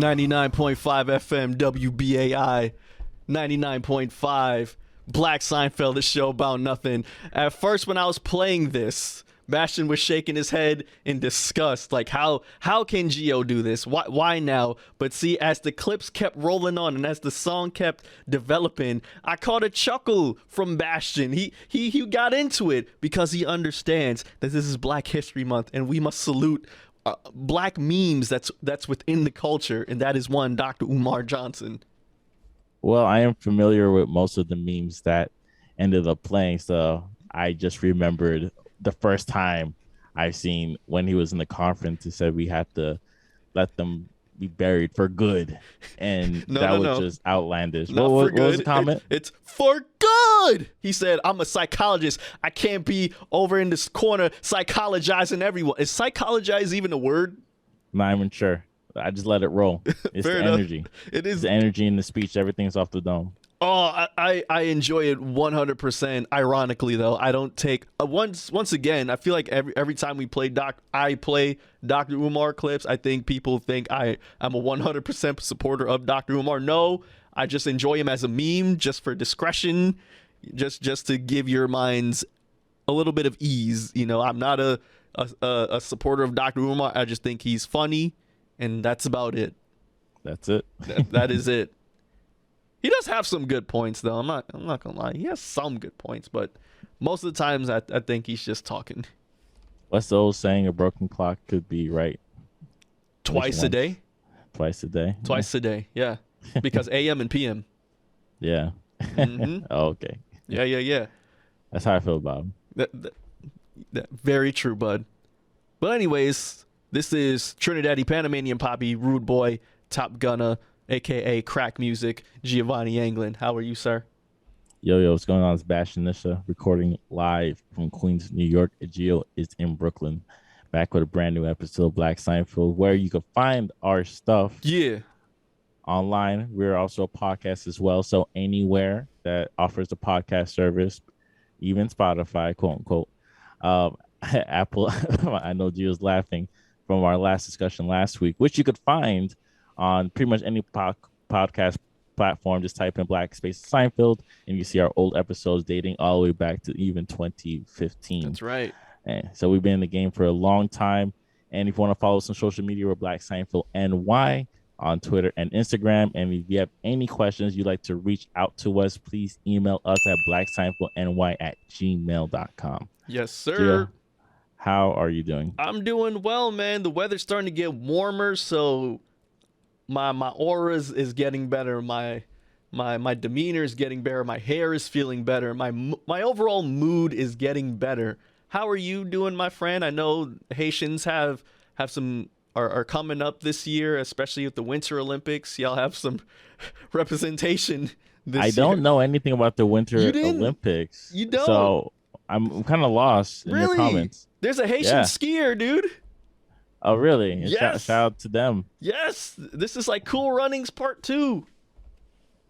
99.5 FM WBAI, 99.5 Black Seinfeld, the show about nothing. At first, when I was playing this, Bastion was shaking his head in disgust. Like, how can Geo do this? Why now? But see, as the clips kept rolling on and as the song kept developing, I caught a chuckle from Bastion. He got into it because he understands that this is Black History Month and we must salute black memes that's within the culture, and that is one Dr. Umar Johnson. Well, I am familiar with most of the memes that ended up playing, so I just remembered the first time I've seen when he was in the conference. He said we had to let them be buried for good, and that was just outlandish. What was the comment? It's for good. He said, "I'm a psychologist. I can't be over in this corner psychologizing everyone." Is psychologize even a word? Not even sure. I just let it roll. It's the energy. It is the energy in the speech. Everything's off the dome. Oh, I enjoy it 100%. Ironically, though, I don't take once again. I feel like every time we play I play Dr. Umar clips. I think people think I'm a 100% supporter of Dr. Umar. No, I just enjoy him as a meme, just for discretion, just to give your minds a little bit of ease. You know, I'm not a supporter of Dr. Umar. I just think he's funny, and that's about it. That's it. That is it. He does have some good points, though. I'm not gonna lie. He has some good points, but most of the times I think he's just talking. What's the old saying? A broken clock could be right Twice a day. Twice a day. Twice a day. Yeah, because AM and PM. Yeah. Mm-hmm. Oh, okay. Yeah. That's how I feel about him. That very true, bud. But anyways, this is Trinidadi Panamanian Poppy, Rude Boy, Top Gunner, a.k.a. Crack Music, Giovanni Anglin. How are you, sir? Yo, what's going on? It's Bastion Nisha, recording live from Queens, New York. Gio is in Brooklyn, back with a brand new episode of Black Seinfeld, where you can find our stuff online. We're also a podcast as well, so anywhere that offers a podcast service, even Spotify, quote unquote. Apple, I know Gio's laughing from our last discussion last week, which you could find on pretty much any podcast platform. Just type in Black Space Seinfeld, and you see our old episodes dating all the way back to even 2015. That's right. And so we've been in the game for a long time. And if you want to follow us on social media, we're Black Seinfeld NY on Twitter and Instagram. And if you have any questions you'd like to reach out to us, please email us at blackseinfeldny@gmail.com. Yes, sir. Gia, how are you doing? I'm doing well, man. The weather's starting to get warmer, so my aura is getting better. My demeanor is getting better. My hair is feeling better. My overall mood is getting better. How are you doing, my friend? I know Haitians have some are coming up this year, especially with the Winter Olympics. Y'all have some representation this year. I don't know anything about the Winter Olympics. You don't? So I'm kind of lost in your comments. There's a Haitian skier, dude. Oh, really? Yes. Shout out to them. Yes. This is like Cool Runnings Part 2.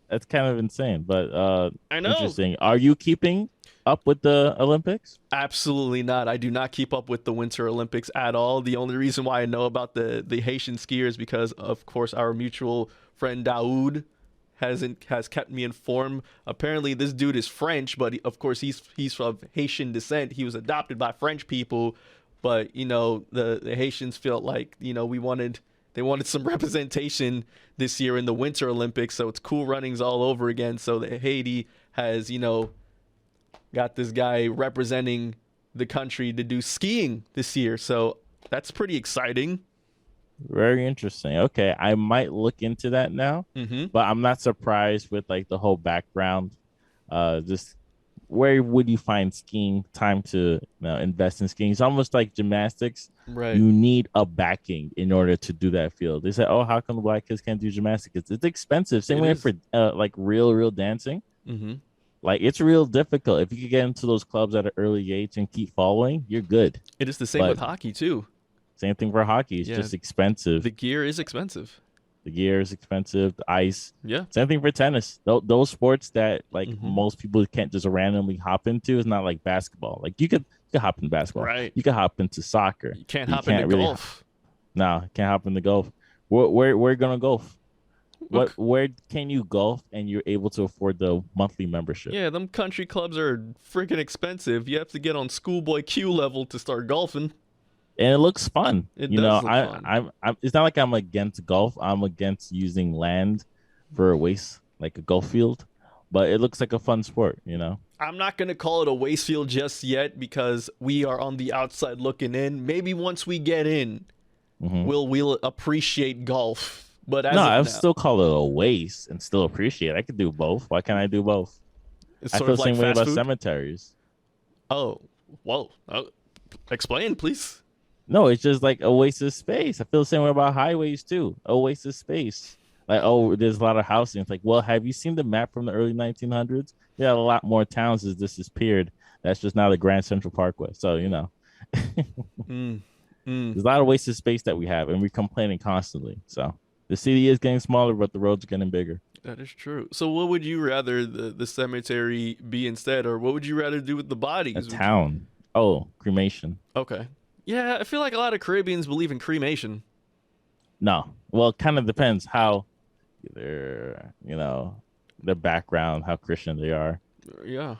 That's kind of insane, but I know. Interesting. Are you keeping up with the Olympics? Absolutely not. I do not keep up with the Winter Olympics at all. The only reason why I know about the Haitian skiers is because, of course, our mutual friend Daoud has kept me informed. Apparently, this dude is French, but of course he's of Haitian descent. He was adopted by French people. But, you know, the Haitians felt like, you know, they wanted some representation this year in the Winter Olympics. So it's Cool Runnings all over again. So Haiti has, you know, got this guy representing the country to do skiing this year. So that's pretty exciting. Very interesting. Okay, I might look into that now. But I'm not surprised with like the whole background. Just where would you find skiing time to invest in skiing? It's almost like gymnastics. Right. You need a backing in order to do that field. They say, oh, how come the black kids can't do gymnastics? It's expensive. Same way for like real dancing. Like, it's real difficult. If you could get into those clubs at an early age and keep following, you're good. It is the same with hockey too. Same thing for hockey. It's just expensive. The gear is expensive. The gear is expensive. The ice. Yeah. Same thing for tennis. Those sports that like most people can't just randomly hop into. It's not like basketball. Like you could hop into basketball. Right. You could hop into soccer. You can't hop into golf. No, can't hop into golf. Where you gonna golf? Look, Where can you golf and you're able to afford the monthly membership? yeah, them country clubs are freaking expensive. You have to get on schoolboy Q level to start golfing. And it looks fun. It You know, does look fun. I'm it's not like I'm against golf. I'm against using land for a waste, like a golf field, but it looks like a fun sport, you know. I'm not going to call it a waste field just yet because we are on the outside looking in. Maybe once we get in, Hmm. we'll appreciate golf. But as No, of I would now, still call it a waste and still appreciate it. I could do both. Why can't I do both? it's I sort feel of the like same way fast about food. cemeteries. Oh, whoa. Explain, please. No, it's just like a waste of space. I feel the same way about highways too. A waste of space. Like, oh, there's a lot of housing. It's like, well, have you seen the map from the early 1900s? Yeah, a lot more towns has disappeared. That's just now the Grand Central Parkway. So, you know, Mm, mm, there's a lot of wasted space that we have, and we're complaining constantly. So the city is getting smaller, but the roads are getting bigger. that is true. So, what would you rather the cemetery be instead, or what would you rather do with the A bodies? Would you? town. Oh, cremation. Okay. Yeah, I feel like a lot of Caribbeans believe in cremation. No. Well, it kind of depends how their, their background, how Christian they are. Yeah.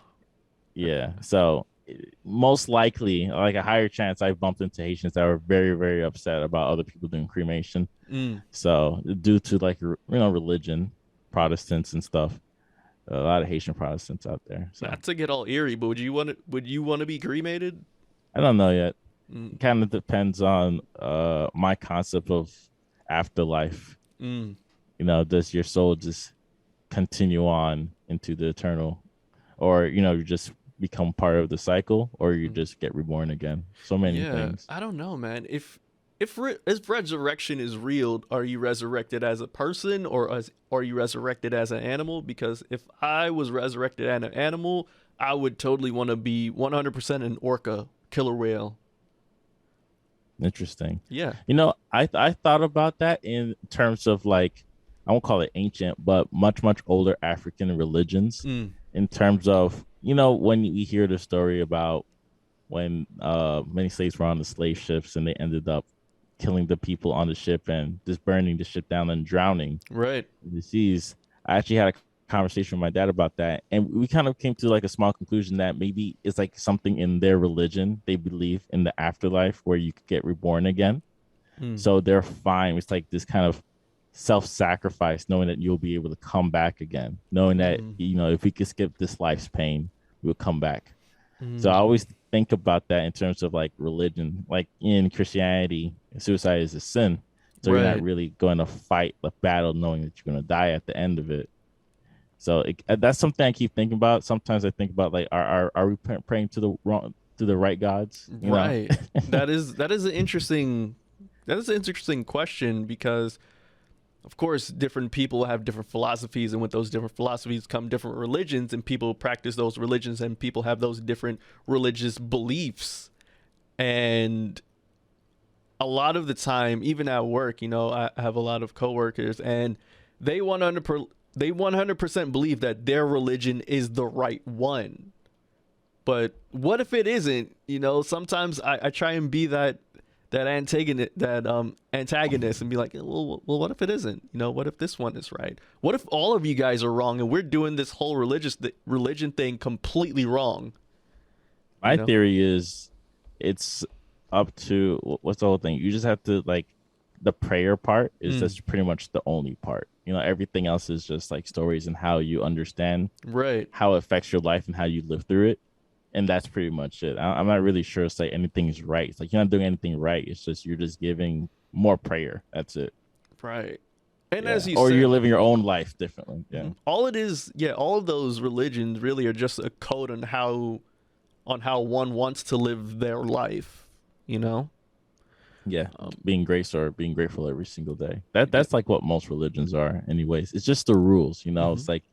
Yeah. So most likely, like a higher chance, I've bumped into Haitians that were very, very upset about other people doing cremation. Mm. So due to like religion, Protestants and stuff, a lot of Haitian Protestants out there. So Not to get all eerie, but would you want to be cremated? I don't know yet. Mm. It kind of depends on my concept of afterlife. Mm. Does your soul just continue on into the eternal, or you just become part of the cycle, or you Mm. just get reborn again? So many Yeah, things. I don't know, man. If resurrection is real, are you resurrected as a person or are you resurrected as an animal? Because if I was resurrected as an animal, I would totally want to be 100% an orca, killer whale. Interesting. Yeah. I thought about that in terms of like, I won't call it ancient, but much much older African religions. Mm. In terms of when we hear the story about when many slaves were on the slave ships and they ended up killing the people on the ship and just burning the ship down and drowning Right. in the seas. I actually had a conversation with my dad about that, and we kind of came to like a small conclusion that maybe it's like something in their religion. They believe in the afterlife where you could get reborn again, Mm. so they're fine. It's like this kind of self-sacrifice, knowing that you'll be able to come back again, knowing that Mm. if we could skip this life's pain, we'll come back. So I Mm. always think about that in terms of like religion. Like in Christianity, suicide is a sin. So you're not Right. really going to fight the battle knowing that you're going to die at the end of it. So that's something I keep thinking about. Sometimes I think about like, are we praying to the right gods? Right. That is an interesting question because of course different people have different philosophies, and with those different philosophies come different religions, and people practice those religions, and people have those different religious beliefs. And a lot of the time, even at work, I have a lot of coworkers, and they 100% believe that their religion is the right one. But what if it isn't? Sometimes I try and be that antagonist and be like, well, what if it isn't? What if this one is right? What if all of you guys are wrong and we're doing this whole religion thing completely wrong? My theory is it's up to what's the whole thing. You just have to like the prayer part is just pretty much the only part. Everything else is just like stories and how you understand Right. how it affects your life and how you live through it. And that's pretty much it. I'm not really sure it's like anything is right. It's like you're not doing anything right. It's just you're just giving more prayer. That's it. Right. And Yeah. as you Or said, you're living your own life differently. Yeah. all it is, yeah, all of those religions really are just a code on how one wants to live their life, you know? Yeah. Um, Being grace or being grateful every single day. That's like what most religions are, anyways. It's just the rules, Mhm. It's like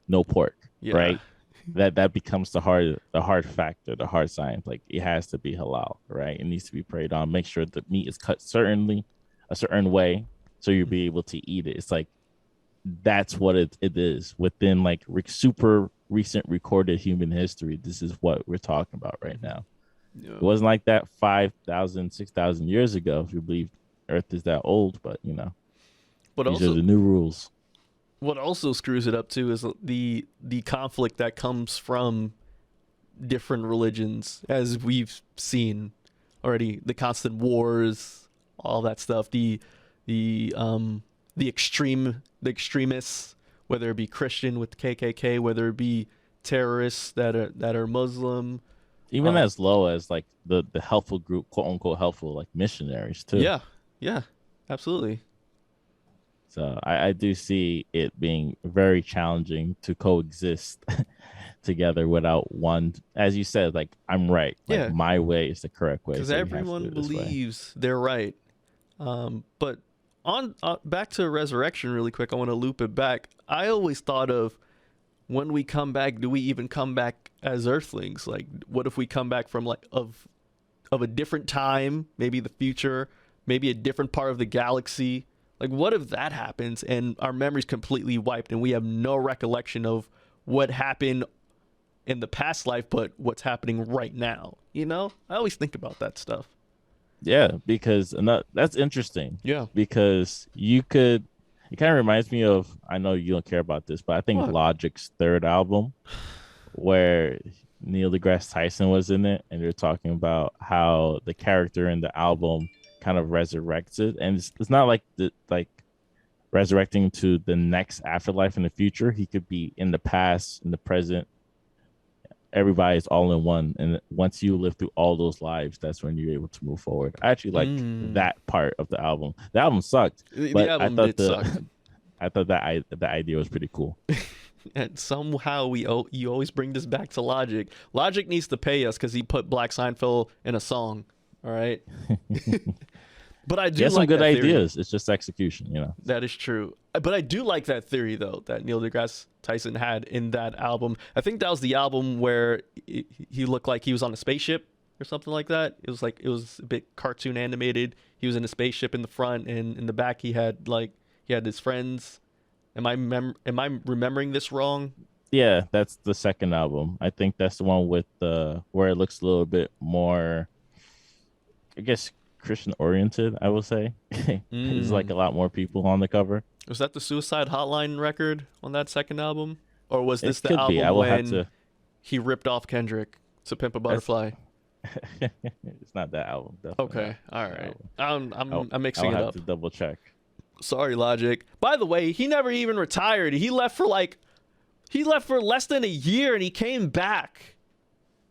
no pork, Yeah. right? That becomes the hard factor, the hard science. Like it has to be halal, right? It needs to be prayed on. Make sure the meat is cut certainly a certain way so you'll be able to eat it. It's like that's what it is within like super recent recorded human history. This is what we're talking about right now. Yeah. It wasn't like that 5,000, 6,000 years ago, if you believe Earth is that old, but But These are also, the new rules. what also screws it up too is the conflict that comes from different religions, as we've seen already. The constant wars, all that stuff. The extremists, whether it be Christian with the KKK, whether it be terrorists that are Muslim. Even as low as like the helpful group, quote unquote helpful, like missionaries too. Yeah, absolutely. So I do see it being very challenging to coexist together without one, as you said, like I'm right. Like my way is the correct way. Because so everyone believes they're right. But on back to resurrection really quick, I want to loop it back. I always thought of, when we come back, do we even come back as earthlings? Like, what if we come back from like of a different time, maybe the future, maybe a different part of the galaxy? Like, what if that happens and our memory's completely wiped and we have no recollection of what happened in the past life, but what's happening right now? You know, I always think about that stuff. Yeah, because that's interesting. Yeah, because you could. It kind of reminds me of. I know you don't care about this, but I think Logic's third album, where Neil deGrasse Tyson was in it, and they're talking about how the character in the album kind of resurrects it, and it's not like resurrecting to the next afterlife in the future. He could be in the past, in the present. Everybody's all in one, and once you live through all those lives, that's when you're able to move forward. I actually like that part of the album. The album sucked, but I thought that the idea was pretty cool. And somehow you always bring this back to Logic. Logic needs to pay us because he put Black Seinfeld in a song. All right. But I do like some good ideas. It's just execution, you know. That is true. But I do like that theory, though, that Neil deGrasse Tyson had in that album. I think that was the album where he looked like he was on a spaceship or something like that. It was a bit cartoon animated. He was in a spaceship in the front, and in the back he had his friends. Am I remembering this wrong? Yeah, that's the second album. I think that's the one with where it looks a little bit more, I guess, Christian oriented, I will say. There's like a lot more people on the cover. Was that the Suicide Hotline record on that second album? Or was this the album when he ripped off Kendrick to Pimp a Butterfly? It's not that album. Okay, all right. I'm mixing it up. I'll have to double check. Sorry, Logic. By the way, he never even retired. He left for less than a year, and he came back.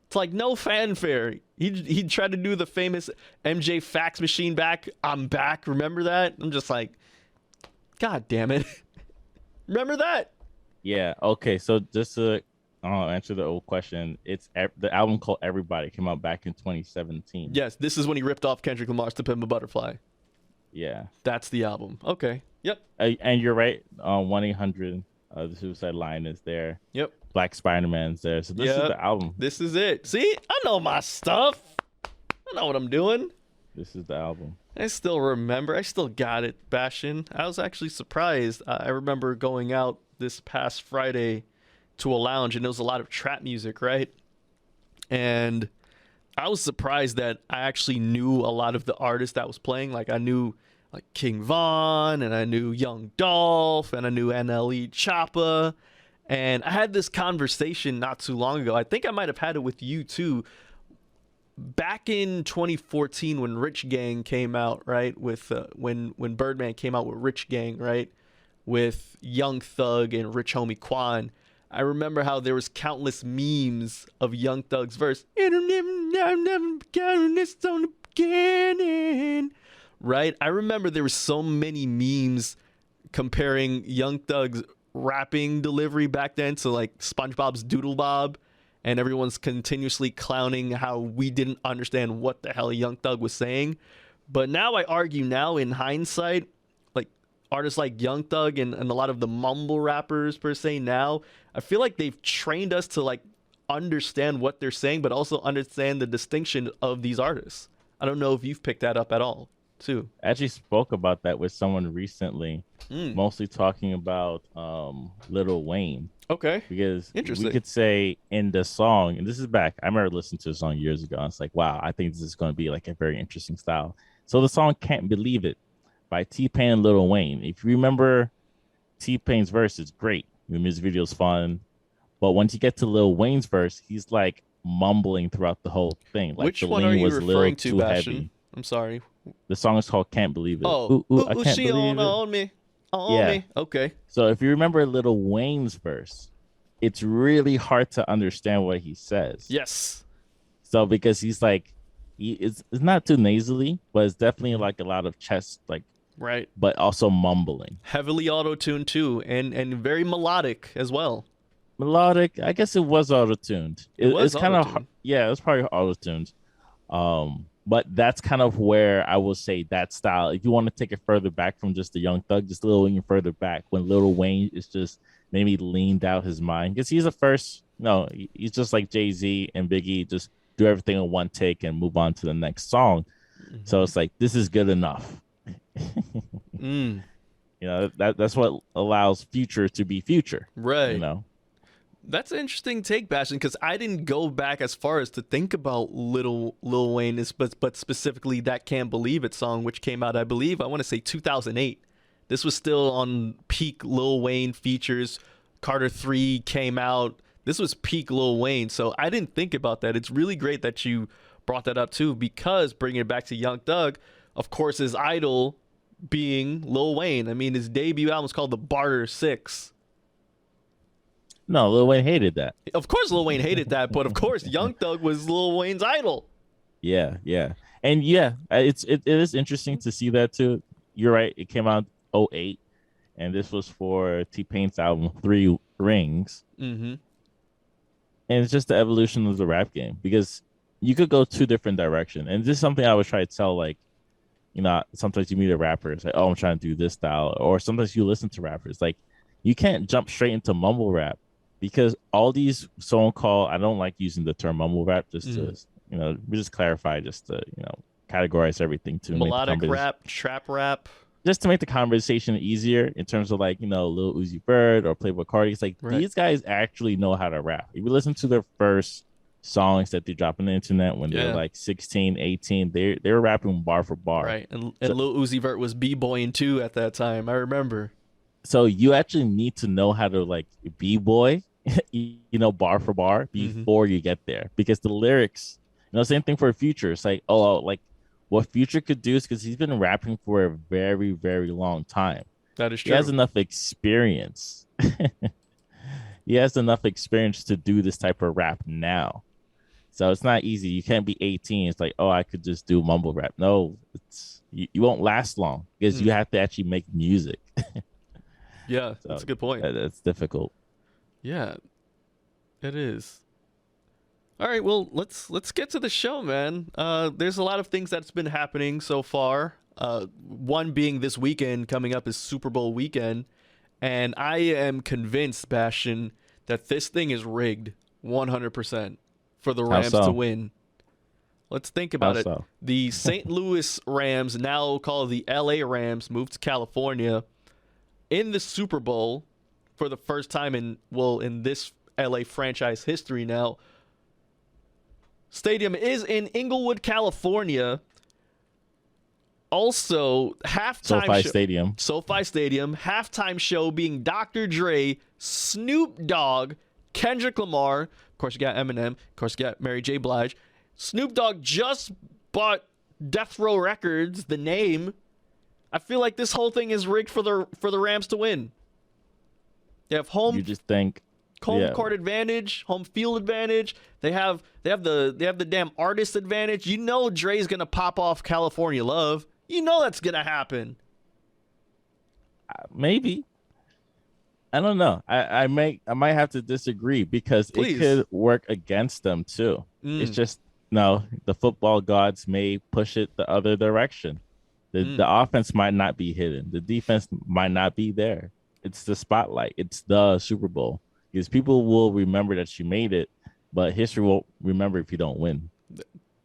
It's like no fanfare. He tried to do the famous MJ fax machine back. I'm back. Remember that? I'm just like, God damn it. Remember that? Yeah. Okay. So just to answer the old question, it's the album called Everybody came out back in 2017. Yes, this is when he ripped off Kendrick Lamar's To Pimp a Butterfly. Yeah. That's the album. Okay. Yep. And you're right. 1-800, the Suicide Line is there. Yep. Black Spider-Man's there. So this is the album. This is it. See, I know my stuff. I know what I'm doing. This is the album. I still remember. I still got it, Bastion. I was actually surprised. I remember going out this past Friday to a lounge, and there was a lot of trap music, right? And I was surprised that I actually knew a lot of the artists that was playing. Like, I knew like King Von, and I knew Young Dolph, and I knew NLE Choppa. And I had this conversation not too long ago. I think I might have had it with you too. Back in 2014, when Rich Gang came out, right? With when Birdman came out with Rich Gang, right? With Young Thug and Rich Homie Quan. I remember how there was countless memes of Young Thug's verse. Right? I remember there were so many memes comparing Young Thug's rapping delivery back then to like SpongeBob's Doodle Bob, and everyone's continuously clowning how we didn't understand what the hell Young Thug was saying. But now I argue, now in hindsight, like artists like Young Thug and a lot of the mumble rappers per se now, I feel like they've trained us to like understand what they're saying, but also understand the distinction of these artists. I don't know if you've picked that up at all too. I actually spoke about that with someone recently, mostly talking about Lil Wayne. Okay. Because we could say in the song, and this is back, I remember listening to the song years ago. I was like, wow, I think this is going to be like a very interesting style. So the song Can't Believe It, by T-Pain and Lil Wayne. If you remember T-Pain's verse, it's great. The music video's fun. But once you get to Lil Wayne's verse, he's like mumbling throughout the whole thing. Like Which the one are lean you was a little referring to, too Bastion? heavy. I'm sorry. The song is called Can't Believe It. Oh, I can't she believe it. on me. On me. Okay. So if you remember Lil Wayne's verse, it's really hard to understand what he says. Yes. So because he's like, it's not too nasally, but it's definitely like a lot of chest, like, right, but also mumbling. Heavily auto-tuned too, and very melodic as well. Melodic, I guess it was auto-tuned. It's kind of, yeah, it was probably auto-tuned. But that's kind of where I will say that style. If you want to take it further back from just the Young Thug, just a little even further back when Lil Wayne is just maybe leaned out his mind because he's the first. No, he's just like Jay-Z and Biggie, just do everything in one take and move on to the next song. Mm-hmm. So it's like this is good enough. You know, that's what allows Future to be Future. Right. You know. That's an interesting take, Bastion, because I didn't go back as far as to think about Lil Wayne, but specifically that Can't Believe It song, which came out, I believe, I want to say 2008. This was still on peak Lil Wayne features. Carter 3 came out. This was peak Lil Wayne, so I didn't think about that. It's really great that you brought that up, too, because bringing it back to Young Thug, of course, his idol being Lil Wayne. I mean, his debut album is called The Barter 6. No, Lil Wayne hated that. Of course Lil Wayne hated that, but of course Young Thug was Lil Wayne's idol. Yeah. And yeah, it is interesting to see that too. You're right. It came out 2008, and this was for T-Pain's album 3 Rings. Mm-hmm. And it's just the evolution of the rap game because you could go 2 different directions. And this is something I would try to tell, like, you know, sometimes you meet a rapper, it's like, oh, I'm trying to do this style. Or sometimes you listen to rappers. Like, you can't jump straight into mumble rap. Because all these so-called, I don't like using the term mumble rap just to, you know, we just clarify, just to, you know, categorize everything to melodic rap, trap rap. Just to make the conversation easier in terms of like, you know, Lil Uzi Vert or Playboi Carti. It's like these guys actually know how to rap. If you listen to their first songs that they drop on the internet when they're like 16, 18, they were rapping bar for bar. Right. And Lil Uzi Vert was b-boying too at that time. I remember. So you actually need to know how to like b-boy. You know, bar for bar before you get there, because the lyrics, you know, same thing for Future. It's like, oh, like what Future could do is because he's been rapping for a very, very long time. That is true. He has enough experience. He has enough experience to do this type of rap now. So it's not easy. You can't be 18. It's like, oh, I could just do mumble rap. No, it's you won't last long because you have to actually make music. Yeah, so that's a good point. That's difficult. Yeah, it is. All right, well, let's get to the show, man. There's a lot of things that's been happening so far. One being this weekend coming up is Super Bowl weekend, and I am convinced, Bastion, that this thing is rigged 100% for the Rams to win. Let's think about it. So? The St. Louis Rams, now called the LA Rams, moved to California in the Super Bowl. For the first time in this LA franchise history now. Stadium is in Inglewood, California. Also, SoFi Stadium. SoFi Stadium. Halftime show being Dr. Dre, Snoop Dogg, Kendrick Lamar. Of course, you got Eminem. Of course, you got Mary J. Blige. Snoop Dogg just bought Death Row Records, the name. I feel like this whole thing is rigged for the Rams to win. They have home court advantage, home field advantage. They have the damn artist advantage. You know Dre's gonna pop off California Love. You know that's gonna happen. Maybe. I don't know. I might have to disagree because it could work against them too. It's just the football gods may push it the other direction. The offense might not be hidden. The defense might not be there. It's the spotlight. It's the Super Bowl. Because people will remember that you made it, but history won't remember if you don't win.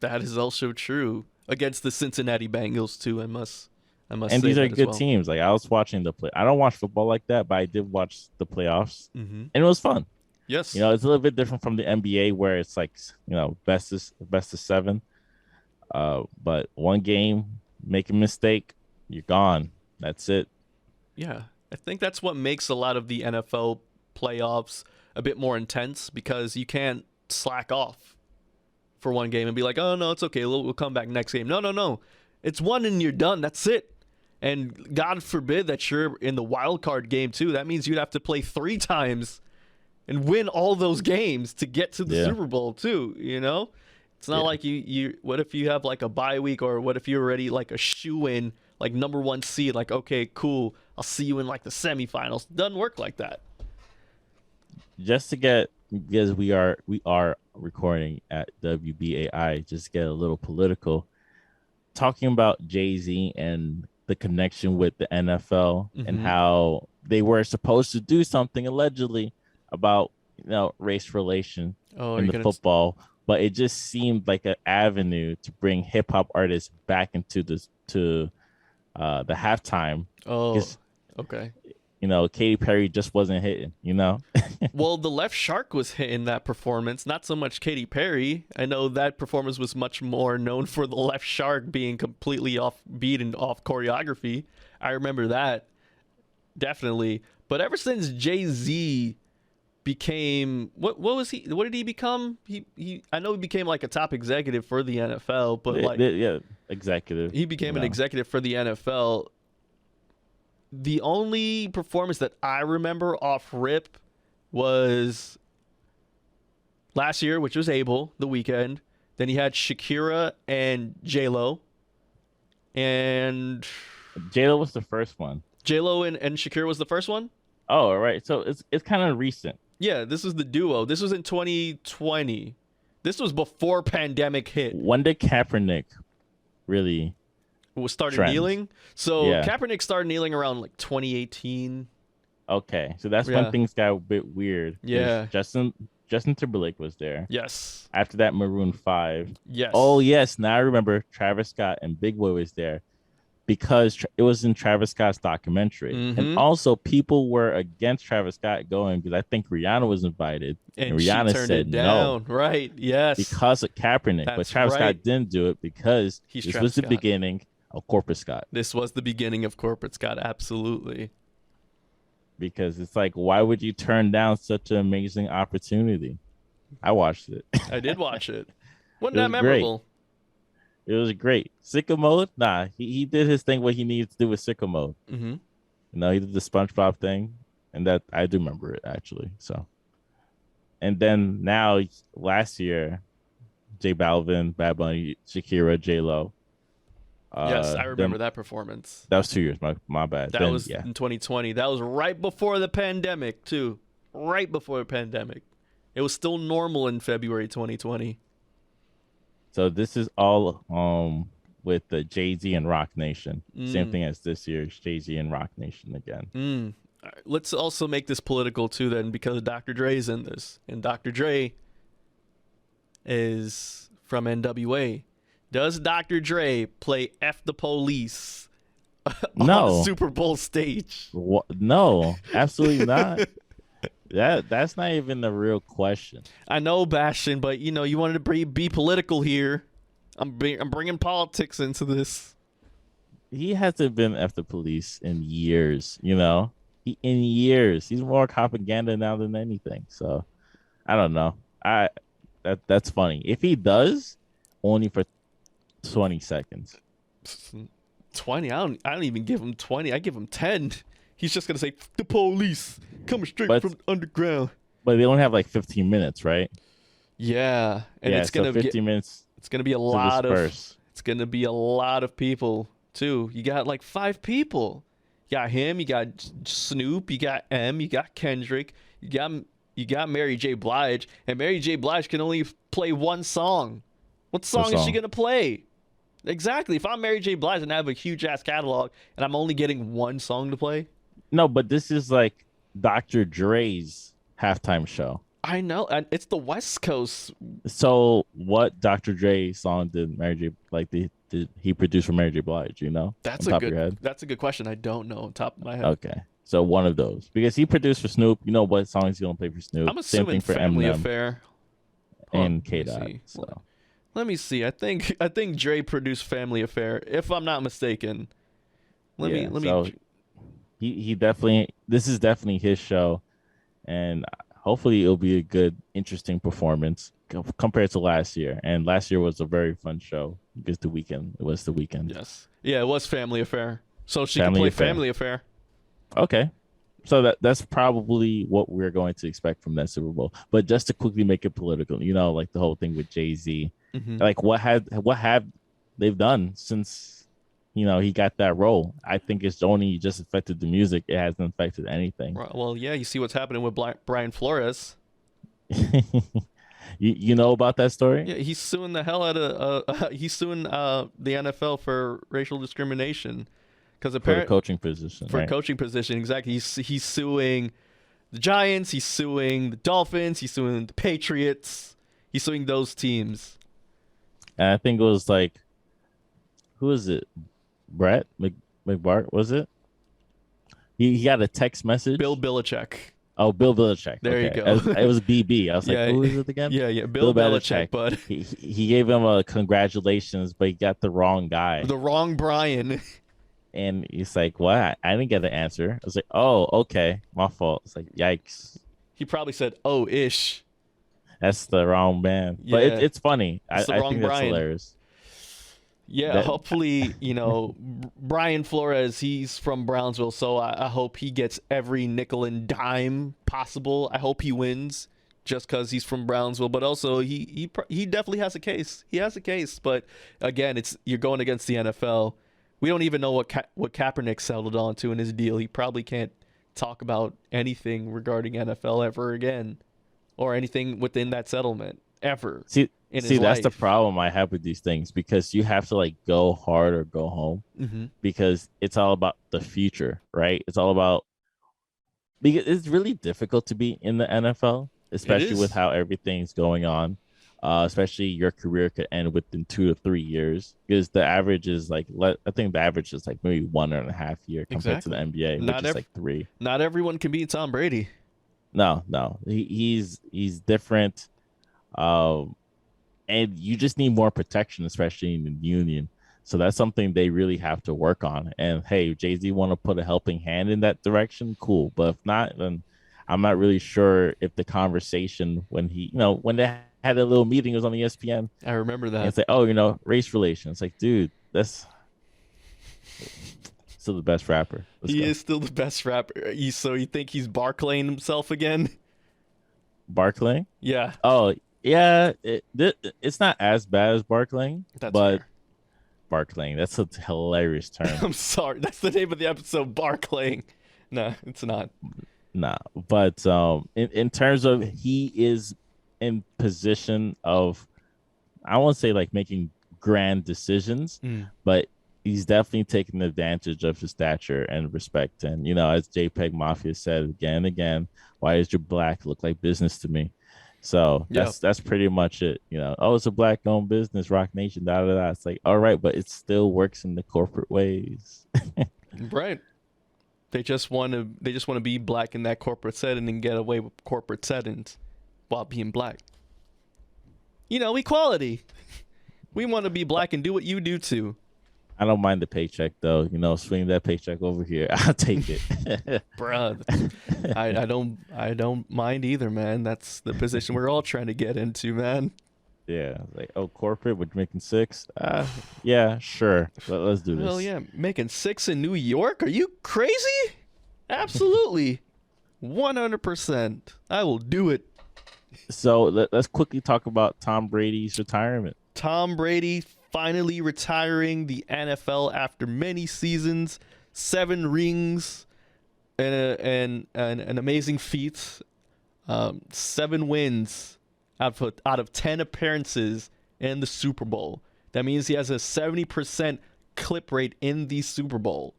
That is also true against the Cincinnati Bengals too. I must. And these are good teams. Like I was watching the play. I don't watch football like that, but I did watch the playoffs, and it was fun. Yes. You know, it's a little bit different from the NBA where it's like, you know, best of 7. But one game, make a mistake, you're gone. That's it. Yeah, I think that's what makes a lot of the NFL playoffs a bit more intense, because you can't slack off for one game and be like, oh no, it's okay, we'll come back next game. No, it's one and you're done. That's it. And God forbid that you're in the wild card game too. That means you'd have to play 3 times and win all those games to get to the Super Bowl too. You know, it's not like you. What if you have like a bye week, or what if you're already like a shoe-in, like number 1 seed? Like, okay, cool, I'll see you in like the semifinals. Doesn't work like that. Just to get, because we are recording at WBAI, just to get a little political, talking about Jay-Z and the connection with the NFL and how they were supposed to do something allegedly about, race relation in the football, but it just seemed like an avenue to bring hip hop artists back into this the halftime. Oh, okay. Katy Perry just wasn't hitting, Well, the Left Shark was hitting that performance, not so much Katy Perry. I know that performance was much more known for the Left Shark being completely off beat and off choreography. I remember that, definitely. But ever since Jay-Z became, what was he? What did he become? He I know he became like a top executive for the NFL, but executive. He became an executive for the NFL. The only performance that I remember off rip was last year, which was Abel, the weekend. Then he had Shakira and J-Lo. And J-Lo was the first one. J-Lo and Shakira was the first one? Oh, all right. So it's kind of recent. Yeah, this was the duo. This was in 2020. This was before pandemic hit. When did Kaepernick really started kneeling? So Kaepernick started kneeling around like 2018. Okay, so that's when things got a bit weird. Yeah. Justin Timberlake was there. Yes. After that, Maroon 5. Yes. Oh, yes. Now I remember Travis Scott and Big Boy was there because it was in Travis Scott's documentary. And also, people were against Travis Scott going because I think Rihanna was invited. And Rihanna said no. Right, yes. Because of Kaepernick. But Travis Scott didn't do it because this was the beginning of Corporate Scott. This was the beginning of Corporate Scott, absolutely. Because it's like, why would you turn down such an amazing opportunity? I watched it. I did watch it. Wasn't that memorable? Great. It was great. Sicko Mode? Nah, he did his thing, what he needed to do with Sicko Mode. He did the SpongeBob thing, and that I do remember it, actually. So, and then now, last year, J Balvin, Bad Bunny, Shakira, J-Lo. Yes, I remember that performance. That was 2 years. My bad. That was in 2020. That was right before the pandemic, too. Right before the pandemic. It was still normal in February 2020. So this is all with the Jay-Z and Rock Nation. Same thing as this year's Jay-Z and Rock Nation again. All right, let's also make this political, too, then, because Dr. Dre is in this. And Dr. Dre is from NWA. Does Dr. Dre play F the Police on the Super Bowl stage? No, absolutely not. That's not even the real question. I know, Bastion, but you wanted to be political here. I'm bringing politics into this. He hasn't been F the Police in years. In years, he's more propaganda now than anything. So I don't know. That's funny. If he does, only for 20 seconds. 20? I don't even give him 20. I give him 10. He's just gonna say the police coming straight from the underground. But they only have like 15 minutes, right? Yeah, and it's gonna be 15 minutes. It's gonna be a lot of. It's gonna be a lot of people too. You got like 5 people. You got him. You got Snoop. You got M. You got Kendrick. You got Mary J. Blige, and Mary J. Blige can only play one song. What song is she gonna play? Exactly. If I'm Mary J. Blige and I have a huge ass catalog and I'm only getting one song to play. No, but this is like Dr. Dre's halftime show. I know, and it's the West Coast. So, what Dr. Dre song did Mary J. Did he produce for Mary J. Blige? That's a good question. I don't know on top of my head. Okay, so one of those because he produced for Snoop. You know what song he's gonna play for Snoop? I'm assuming Same thing for Family Eminem Affair and K-Dot. So. Let me see. I think Dre produced Family Affair, if I'm not mistaken. Let So me. he definitely, this is definitely his show, and hopefully it'll be a good, interesting performance compared to last year. And last year was a very fun show because it was the weekend. Yes. Yeah, it was Family Affair. So she could Family play Affair. Family Affair. Okay. So that's probably what we're going to expect from that Super Bowl. But just to quickly make it political, like the whole thing with Jay-Z, like what have they've done since he got that role? I think it's only just affected the music. It hasn't affected anything. Well, yeah, you see what's happening with Brian Flores. You know about that story? Yeah, he's suing the hell out of he's suing the NFL for racial discrimination because For the coaching position, for right? coaching position, exactly. He's suing the Giants, he's suing the Dolphins, he's suing the Patriots, he's suing those teams. And I think it was like, who is it? Brett McBart, was it? He got a text message. Bill Belichick. Oh, Bill Belichick. There okay. you go. It was BB. I was like, who is it again? Yeah, Bill Belichick, but he gave him a congratulations, but he got the wrong guy. The wrong Brian. And he's like, what? I didn't get the answer. I was like, oh, okay. My fault. It's like, yikes. He probably said, oh, ish. That's the wrong man. Yeah. But it's funny. I think Brian. that's hilarious. Yeah, hopefully, Brian Flores, he's from Brownsville, so I hope he gets every nickel and dime possible. I hope he wins just because he's from Brownsville, but also he definitely has a case. He has a case, but again, you're going against the NFL. We don't even know what Kaepernick settled on to in his deal. He probably can't talk about anything regarding NFL ever again or anything within that settlement ever. See, that's the problem I have with these things, because you have to like go hard or go home, because it's all about the future, right? It's all about, because it's really difficult to be in the NFL, especially with how everything's going on. Especially your career could end within 2 to 3 years, because the average is like, I think the average is like maybe 1.5 years compared to the NBA, which is like 3. Not everyone can be Tom Brady. No, he's different. And you just need more protection, especially in the union. So that's something they really have to work on. And hey, Jay-Z want to put a helping hand in that direction, cool. But if not, then I'm not really sure if the conversation when when they had a little meeting, it was on ESPN. I remember that. And it's like, oh, race relations. Like, dude, that's still the best rapper. He is still the best rapper. So you think he's barclaying himself again? Barclaying? Yeah. Oh, yeah. It's not as bad as barclaying, but fair. Barclaying, that's a hilarious term. I'm sorry. That's the name of the episode, barclaying. No, it's not. Nah, but in terms of, he is in position of, I won't say like making grand decisions, but he's definitely taking advantage of his stature and respect. And as JPEG Mafia said again and again, why is your black look like business to me? So that's pretty much it. Oh, it's a black owned business, Rock Nation, da da da. It's like, all right, but it still works in the corporate ways. Right. They just want to be black in that corporate setting and get away with corporate settings while being black. Equality. We want to be black and do what you do too. I don't mind the paycheck though. Swing that paycheck over here. I'll take it. Bruh, I don't mind either, man. That's the position we're all trying to get into, man. Yeah, like, oh, corporate, we're making 6. Yeah, sure. Let's do this. Well, yeah, making 6 in New York? Are you crazy? Absolutely. 100%. I will do it. So let's quickly talk about Tom Brady's retirement. Tom Brady finally retiring the NFL after many seasons, 7 rings, and an amazing feat. 7 wins out of 10 appearances in the Super Bowl. That means he has a 70% clip rate in the Super Bowl.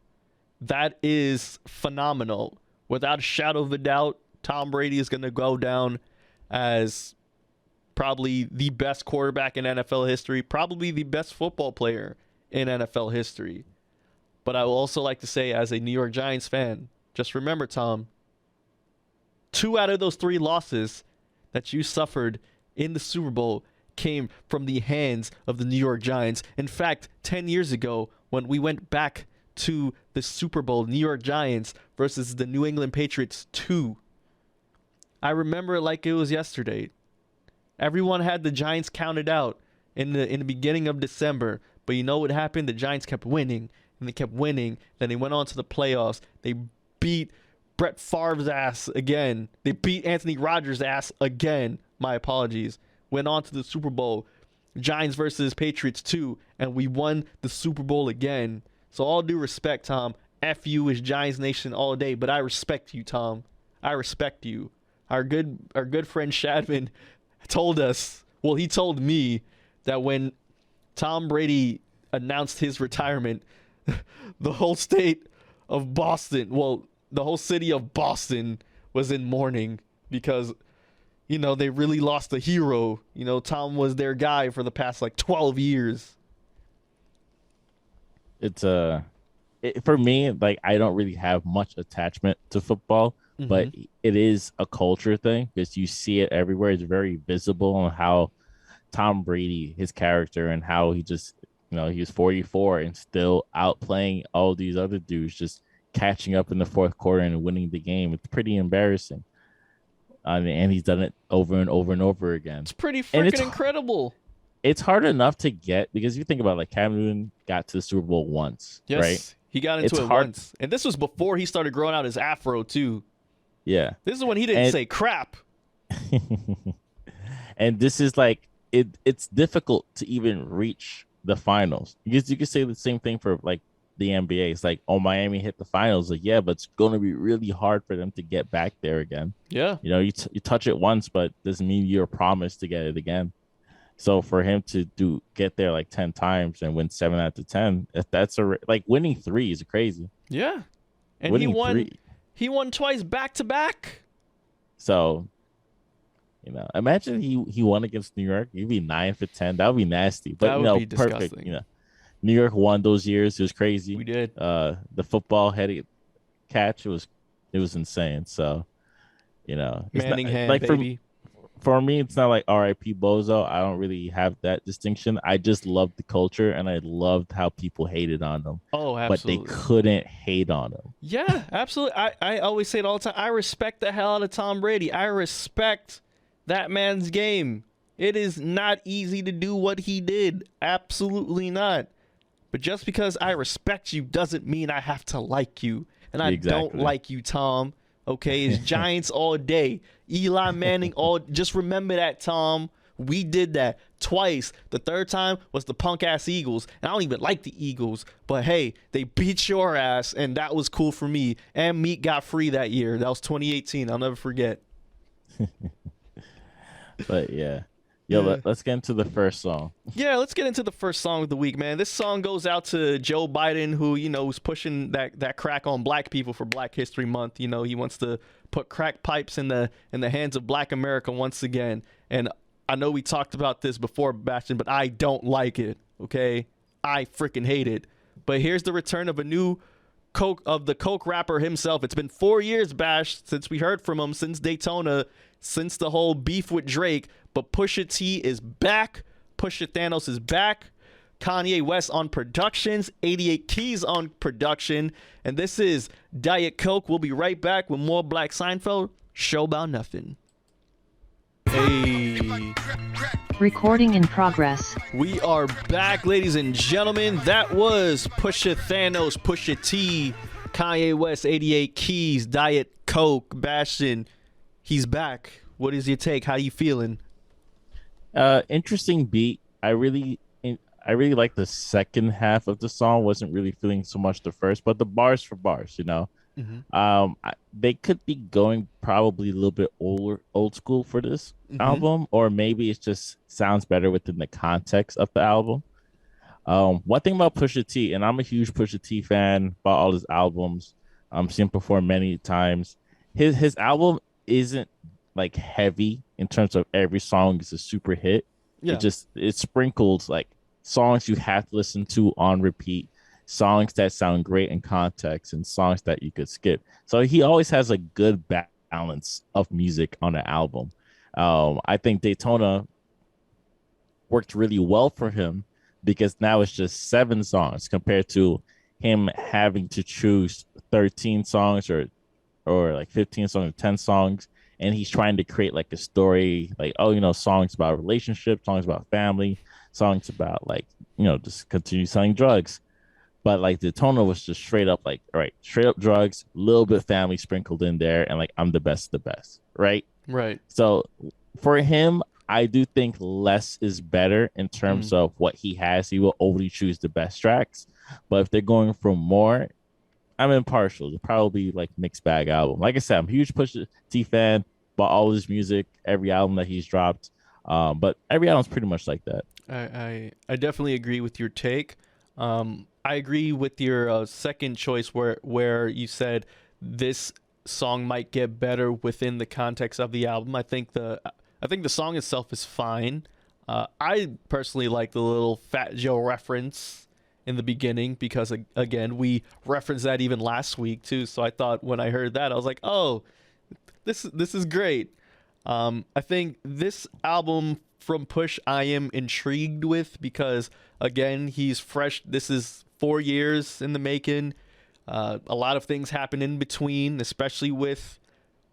That is phenomenal. Without a shadow of a doubt, Tom Brady is going to go down as probably the best quarterback in NFL history, probably the best football player in NFL history. But I will also like to say, as a New York Giants fan, just remember, Tom, 2 out of those 3 losses that you suffered in the Super Bowl came from the hands of the New York Giants. In fact, 10 years ago, when we went back to the Super Bowl, New York Giants versus the New England Patriots 2. I remember it like it was yesterday. Everyone had the Giants counted out in the beginning of December, but you know what happened? The Giants kept winning, and they kept winning. Then they went on to the playoffs. They beat Brett Favre's ass again. They beat Anthony Rodgers' ass again. My apologies. Went on to the Super Bowl. Giants versus Patriots 2, and we won the Super Bowl again. So all due respect, Tom, F you is Giants Nation all day, but I respect you, Tom. I respect you. Our good friend Shadman told us, well, he told me that when Tom Brady announced his retirement, the whole state of Boston, well, the whole city of Boston was in mourning because, you know, they really lost a hero. You know, Tom was their guy for the past like 12 years. It's for me, like, I don't really have much attachment to football, but it is a culture thing because you see it everywhere. It's very visible on how Tom Brady, his character, and how he just, you know, he was 44 and still outplaying all these other dudes, just catching up in the fourth quarter and winning the game. It's pretty embarrassing. And he's done it over and over and over again. It's pretty freaking incredible. It's hard enough to get because you think about, like, Cam Newton got to the Super Bowl once, yes, right? He got into it once. And this was before he started growing out his afro, too. Yeah. This is when he didn't say crap. And this is like, it's difficult to even reach the finals. Because you could say the same thing for, like, the NBA. It's like, oh, Miami hit the finals. Like, yeah, but it's going to be really hard for them to get back there again. Yeah. You know, you touch it once, but doesn't mean you're promised to get it again. So for him to get there like 10 times and win 7 out of 10, that's like winning 3 is crazy. Yeah. And winning he won twice back to back. So, you know, imagine he won against New York. He'd be 9 for 10. That would be nasty. But that would be disgusting. Perfect. You know, New York won those years. It was crazy. We did. The football headed catch, it was insane. So, you know, Manning hand, like baby. For me, it's not like R.I.P. Bozo. I don't really have that distinction. I just loved the culture, and I loved how people hated on them. Oh, absolutely. But they couldn't hate on him. Yeah, absolutely. I always say it all the time. I respect the hell out of Tom Brady. I respect that man's game. It is not easy to do what he did. Absolutely not. But just because I respect you doesn't mean I have to like you. And I don't like you, Tom. Okay, it's Giants all day. Eli Manning all. Just remember that, Tom. We did that twice. The third time was the punk-ass Eagles. And I don't even like the Eagles. But, hey, they beat your ass, and that was cool for me. And Meat got free that year. That was 2018. I'll never forget. But, yeah. Yo, let's get into the first song. Yeah, let's get into the first song of the week, man. This song goes out to Joe Biden, who, you know, was pushing that crack on black people for Black History Month. You know, he wants to put crack pipes in the hands of Black America once again. And I know we talked about this before, Bastion, but I don't like it, okay? I freaking hate it. But here's the return of the Coke rapper himself. It's been 4 years, Bash, since we heard from him, since Daytona, since the whole beef with Drake. But Pusha T is back. Pusha Thanos is back. Kanye West on productions. 88 Keys on production. And this is Diet Coke. We'll be right back with more Black Seinfeld. Show about nothing. Hey. Recording in progress. We are back, ladies and gentlemen. That was Pusha Thanos, Pusha T, Kanye West, 88 Keys, Diet Coke, Bastion. He's back. What is your take? How you feeling? Interesting beat. I really like the second half of the song. Wasn't really feeling so much the first, but the bars for bars, you know. They could be going probably a little bit old school for this album, or maybe it just sounds better within the context of the album. One thing about Pusha T, and I'm a huge Pusha T fan, bought all his albums, seen him perform many times. His album isn't like heavy in terms of every song is a super hit. Yeah. It sprinkles like songs you have to listen to on repeat, songs that sound great in context, and songs that you could skip. So he always has a good balance of music on an album. I think Daytona worked really well for him because now it's just 7 songs compared to him having to choose 13 songs or like 15 songs or 10 songs, and he's trying to create like a story, like, oh, songs about relationships, songs about family, songs about like, just continue selling drugs. But like the tonal was just straight up like, all right, straight up drugs, a little bit family sprinkled in there, and like I'm the best of the best, right? Right. So for him, I do think less is better in terms of what he has. He will overly choose the best tracks. But if they're going for more, I'm impartial. It'll probably be like mixed bag album. Like I said, I'm a huge Pusha T fan. Bought all his music, every album that he's dropped. But every album's pretty much like that. I definitely agree with your take. I agree with your second choice where you said this song might get better within the context of the album. I think the song itself is fine. I personally like the little Fat Joe reference in the beginning because, again, we referenced that even last week too. So I thought when I heard that, I was like, oh, this is great. I think this album from Push I am intrigued with because, again, he's fresh. This is 4 years in the making. A lot of things happen in between, especially with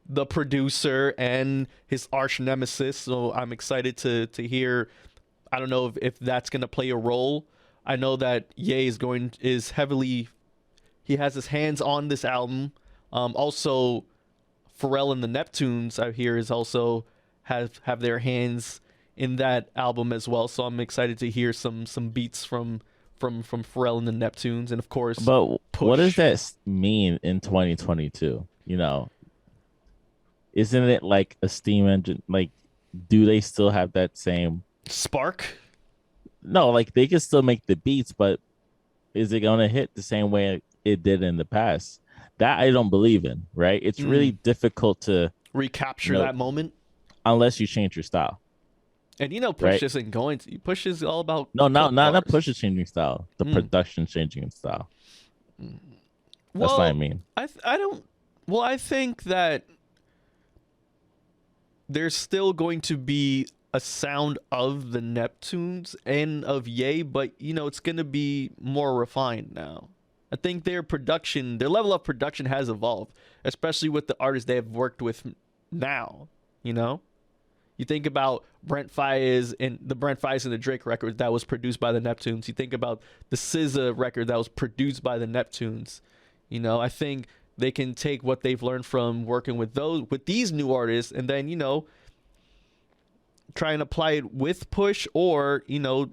the producer and his arch nemesis. So I'm excited to hear. I don't know if that's going to play a role. I know that Ye is heavily. He has his hands on this album. Also, Pharrell and the Neptunes, I hear, is also have their hands in that album as well. So I'm excited to hear some beats from Pharrell and the Neptunes, and of course. But Push. What does that mean in 2022? Isn't it like a steam engine? Like, do they still have that same spark? No, like they can still make the beats, but is it gonna hit the same way it did in the past? That I don't believe in, right? It's really difficult to recapture that moment unless you change your style. And Push isn't going to. Push is all about not Push is changing style. The production changing style. That's what I mean. I don't. Well, I think that there's still going to be a sound of the Neptunes and of Ye, but it's going to be more refined now. I think their level of production has evolved, especially with the artists they have worked with now. You think about Brent Faiyaz and the Drake record that was produced by the Neptunes. You think about the SZA record that was produced by the Neptunes. I think they can take what they've learned from working with these new artists and then, try and apply it with Push or,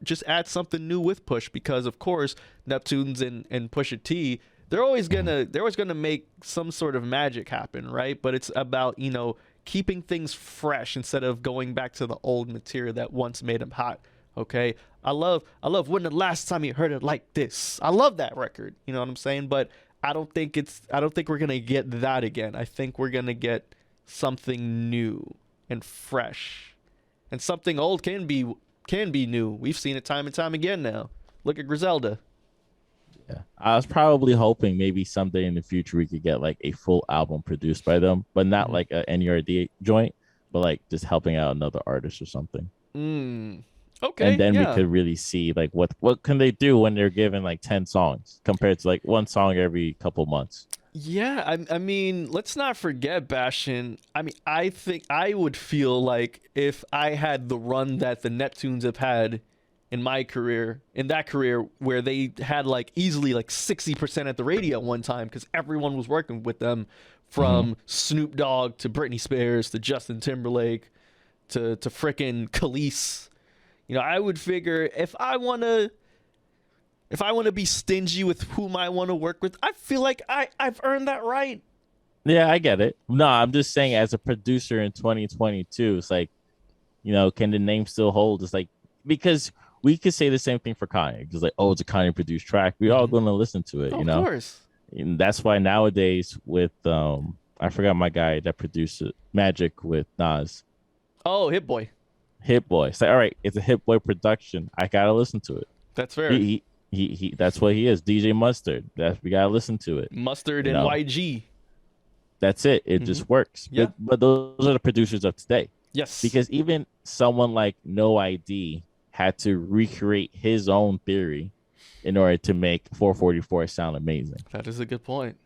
just add something new with Push because, of course, Neptunes and Pusha T, they're always gonna make some sort of magic happen, right? But it's about, keeping things fresh instead of going back to the old material that once made them hot. Okay, I love when the last time you heard it like this. I love that record. You know what I'm saying? But I don't think we're gonna get that again. I think we're gonna get something new and fresh, and something old can be new. We've seen it time and time again now. Look at Griselda. Yeah, I was probably hoping maybe someday in the future we could get like a full album produced by them, but not like a NERD joint, but like just helping out another artist or something. Okay. And then we could really see like what can they do when they're given like 10 songs compared to like one song every couple months. Yeah, I mean, let's not forget, Bastion. I mean, I think I would feel like if I had the run that the Neptunes have had in that career where they had like easily like 60% at the radio at one time because everyone was working with them, from Snoop Dogg to Britney Spears to Justin Timberlake to frickin' Khalees. I would figure if I want to be stingy with whom I want to work with, I feel like I've earned that right. Yeah, I get it. No, I'm just saying as a producer in 2022, it's like, can the name still hold? It's like, because we could say the same thing for Kanye. It's like, oh, it's a Kanye produced track. We're all going to listen to it, Of course. And that's why nowadays with, I forgot my guy that produced Magic with Nas. Oh, Hit Boy. It's like, all right, it's a Hit Boy production. I got to listen to it. That's fair. He that's what he is. DJ Mustard. We got to listen to it. Mustard and YG. That's it. It just works. Yeah. But those are the producers of today. Yes. Because even someone like No ID had to recreate his own theory in order to make 444 sound amazing. That is a good point.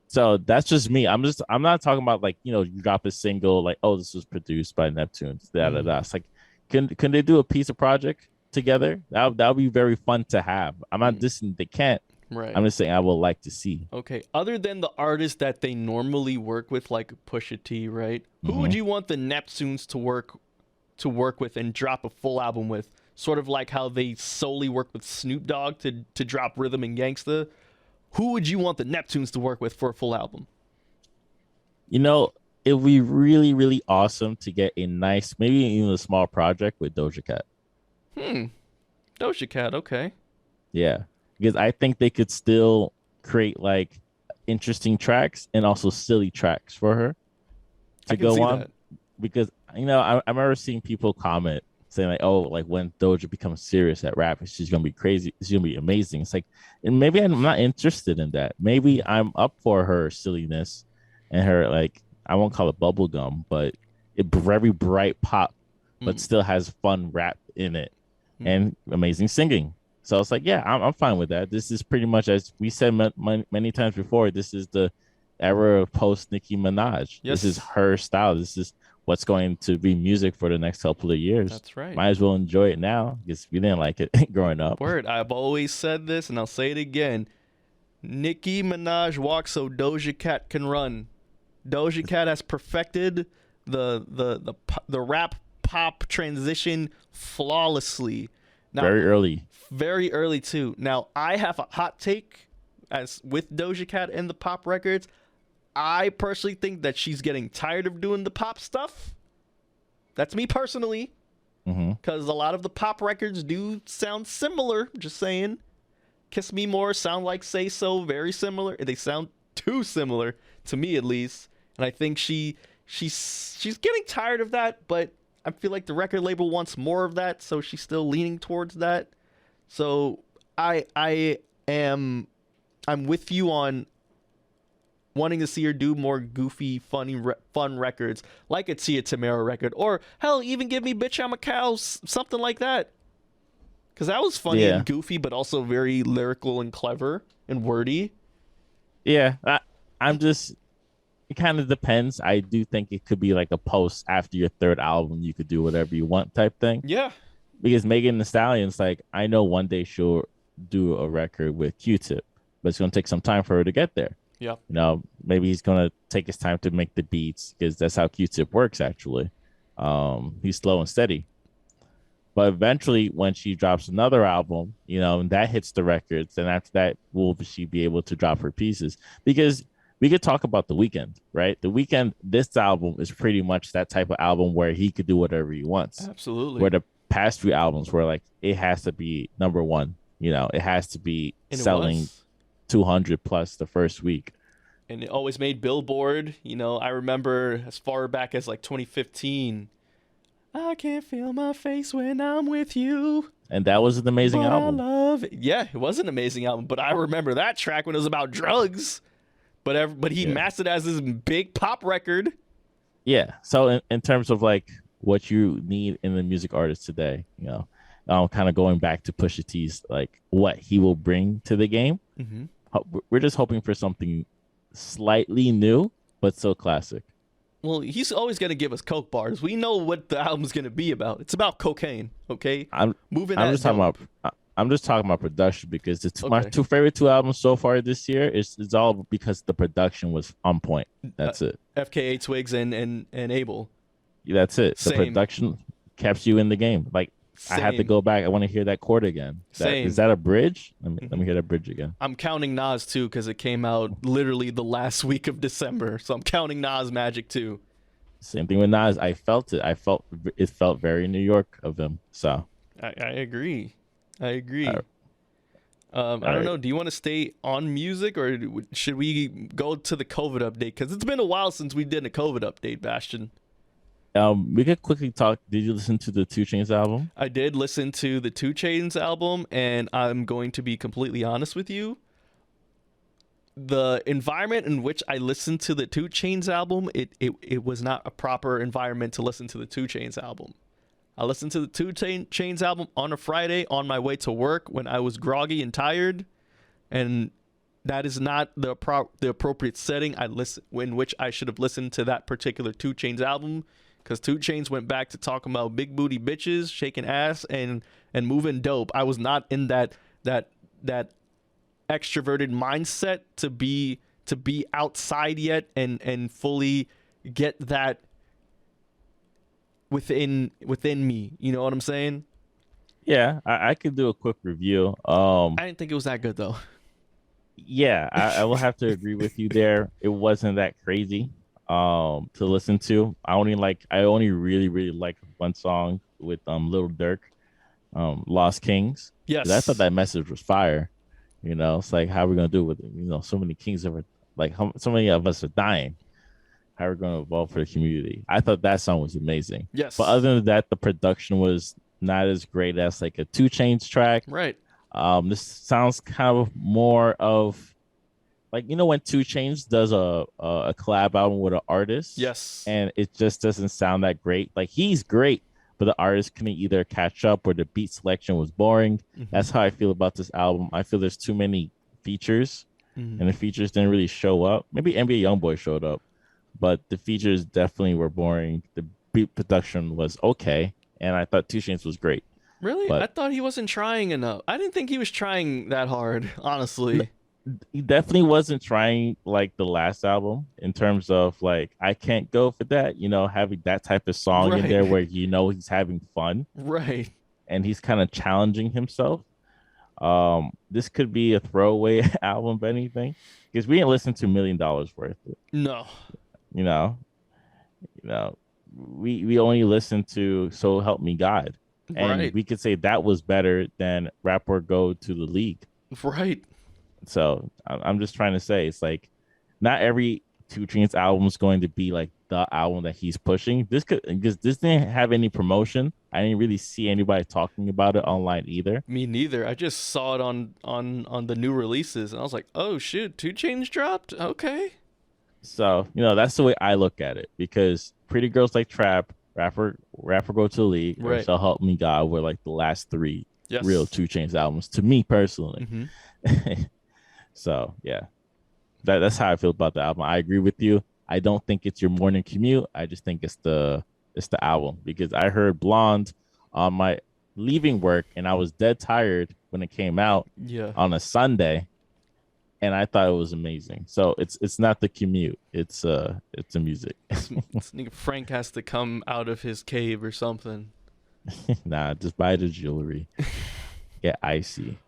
So that's just me. I'm not talking about like, you drop a single like, oh, this was produced by Neptunes. It's like, can they do a piece of project together? That would be very fun to have. I'm not dissing they can't. Right. I'm just saying I would like to see. Okay. Other than the artists that they normally work with, like Pusha T, right? Who would you want the Neptunes to work with and drop a full album with? Sort of like how they solely work with Snoop Dogg to drop Rhythm and Gangsta. Who would you want the Neptunes to work with for a full album? It would be really, really awesome to get a nice, maybe even a small project with Doja Cat. Doja Cat, okay. Yeah, because I think they could still create like interesting tracks and also silly tracks for her to go on. That. Because I remember seeing people comment saying like, oh, like when Doja becomes serious at rap, she's gonna be crazy. She's gonna be amazing. It's like, and maybe I'm not interested in that. Maybe I'm up for her silliness and her like, I won't call it bubblegum, but it very bright pop, but still has fun rap in it and amazing singing. So it's like, yeah, I'm fine with that. This is pretty much, as we said many times before, this is the era of post Nicki Minaj. Yes. This is her style. This is what's going to be music for the next couple of years. That's right. Might as well enjoy it now because we didn't like it growing up. Word. I've always said this and I'll say it again. Nicki Minaj walks so Doja Cat can run. Doja Cat has perfected the rap pop transition flawlessly. Now, very early too. Now I have a hot take as with Doja Cat and the pop records. I personally think that she's getting tired of doing the pop stuff. That's me personally. Because a lot of the pop records do sound similar. Just saying. Kiss Me More, Sound Like Say So, very similar. They sound too similar, to me at least. And I think she's getting tired of that, but I feel like the record label wants more of that, so she's still leaning towards that. So I'm with you on wanting to see her do more goofy, fun records, like a Tia Tamera record, or hell, even give me Bitch I'm a Cow, something like that. Because that was funny and goofy, but also very lyrical and clever and wordy. Yeah, I'm just, it kind of depends. I do think it could be like a post after your third album, you could do whatever you want type thing. Yeah. Because Megan Thee Stallion's like, I know one day she'll do a record with Q-Tip, but it's going to take some time for her to get there. Yeah. Maybe he's going to take his time to make the beats because that's how Q-Tip works, actually. He's slow and steady. But eventually, when she drops another album, and that hits the records, then after that, will she be able to drop her pieces? Because we could talk about The Weeknd, right? The Weeknd, this album is pretty much that type of album where he could do whatever he wants. Absolutely. Where the past few albums were like, it has to be number one. It has to be selling 200 plus the first week. And it always made Billboard. I remember as far back as like 2015. I can't feel my face when I'm with you. And that was an amazing album. I love it. Yeah, it was an amazing album. But I remember that track when it was about drugs. But he mastered it as this big pop record. Yeah. So in terms of like what you need in the music artist today, kind of going back to Pusha T's, like what he will bring to the game. We're just hoping for something slightly new, but still classic. Well, he's always going to give us coke bars. We know what the album's going to be about. It's about cocaine, okay? I'm just talking about production because my two favorite albums so far this year is all because the production was on point. That's it. FKA Twigs and Abel. That's it. The production kept you in the game. Like I had to go back. I want to hear that chord again. Is that a bridge? Let me hear that bridge again. I'm counting Nas too because it came out literally the last week of December. So I'm counting Nas magic too. Same thing with Nas. I felt it. It felt very New York of him. So I agree. I don't know. Do you want to stay on music or should we go to the COVID update? Because it's been a while since we did a COVID update, Bastion. We could quickly talk. Did you listen to the 2 Chainz album? I did listen to the 2 Chainz album, and I'm going to be completely honest with you. The environment in which I listened to the 2 Chainz album, it was not a proper environment to listen to the 2 Chainz album. I listened to the 2 Chainz album on a Friday on my way to work when I was groggy and tired, and that is not the appropriate setting in which I should have listened to that particular 2 Chainz album, because 2 Chainz went back to talking about big booty bitches, shaking ass, and moving dope. I was not in that extroverted mindset to be outside yet and fully get that within me. You know what I'm saying? Yeah, I could do a quick review. I didn't think it was that good though. Yeah, I will have to agree with you there. It wasn't that crazy to listen to. I only really like one song with Lil Durk, Lost Kings. Yes. I thought that message was fire. You know, it's like, how are we gonna do it with it? You know, so many kings are like, so many of us are dying. How are we gonna evolve for the community? I thought that song was amazing. Yes. But other than that, the production was not as great as like a 2 Chainz track. Right. This sounds kind of more of like, you know, when 2 Chainz does a collab album with an artist. Yes. And it just doesn't sound that great. Like, he's great, but the artist couldn't either catch up or the beat selection was boring. Mm-hmm. That's how I feel about this album. I feel there's too many features, and the features didn't really show up. Maybe NBA YoungBoy showed up, but the features definitely were boring. The beat production was okay, and I thought 2 Chainz was great. Really? But I thought he wasn't trying enough. I didn't think he was trying that hard, honestly. He definitely wasn't trying like the last album in terms of like, I can't go for that, you know, having that type of song in there where, you know, he's having fun. Right. And he's kind of challenging himself. This could be a throwaway album, if anything, because we didn't listen to $1 Million worth. No. You know, we only listened to So Help Me God. And we could say that was better than Rap or Go to the League. Right. So I'm just trying to say, it's like, not every 2 Chainz album is going to be like the album that he's pushing. This didn't have any promotion. I didn't really see anybody talking about it online either. Me neither. I just saw it on the new releases, and I was like, oh shoot, 2 Chainz dropped? Okay. So, you know, that's the way I look at it, because Pretty Girls Like Trap, Rapper Go to the League, or So Help Me God were like the last 3 real 2 Chainz albums to me personally. Mm-hmm. So yeah, that's how I feel about the album. I agree with you. I don't think it's your morning commute. I just think it's the album, because I heard Blonde on my leaving work, and I was dead tired when it came out on a Sunday, and I thought it was amazing. So it's not the commute. It's the music. Frank has to come out of his cave or something. Nah, just buy the jewelry. Get icy.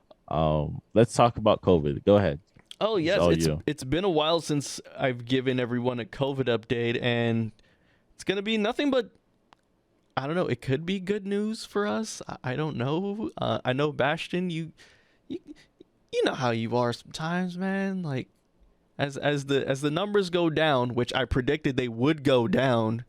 Let's talk about COVID. Go ahead. Oh yes, it's been a while since I've given everyone a COVID update, and it's gonna be nothing but, I don't know, it could be good news for us. I don't know. I know, Bastion, you know how you are sometimes, man. Like, as the numbers go down, which I predicted they would go down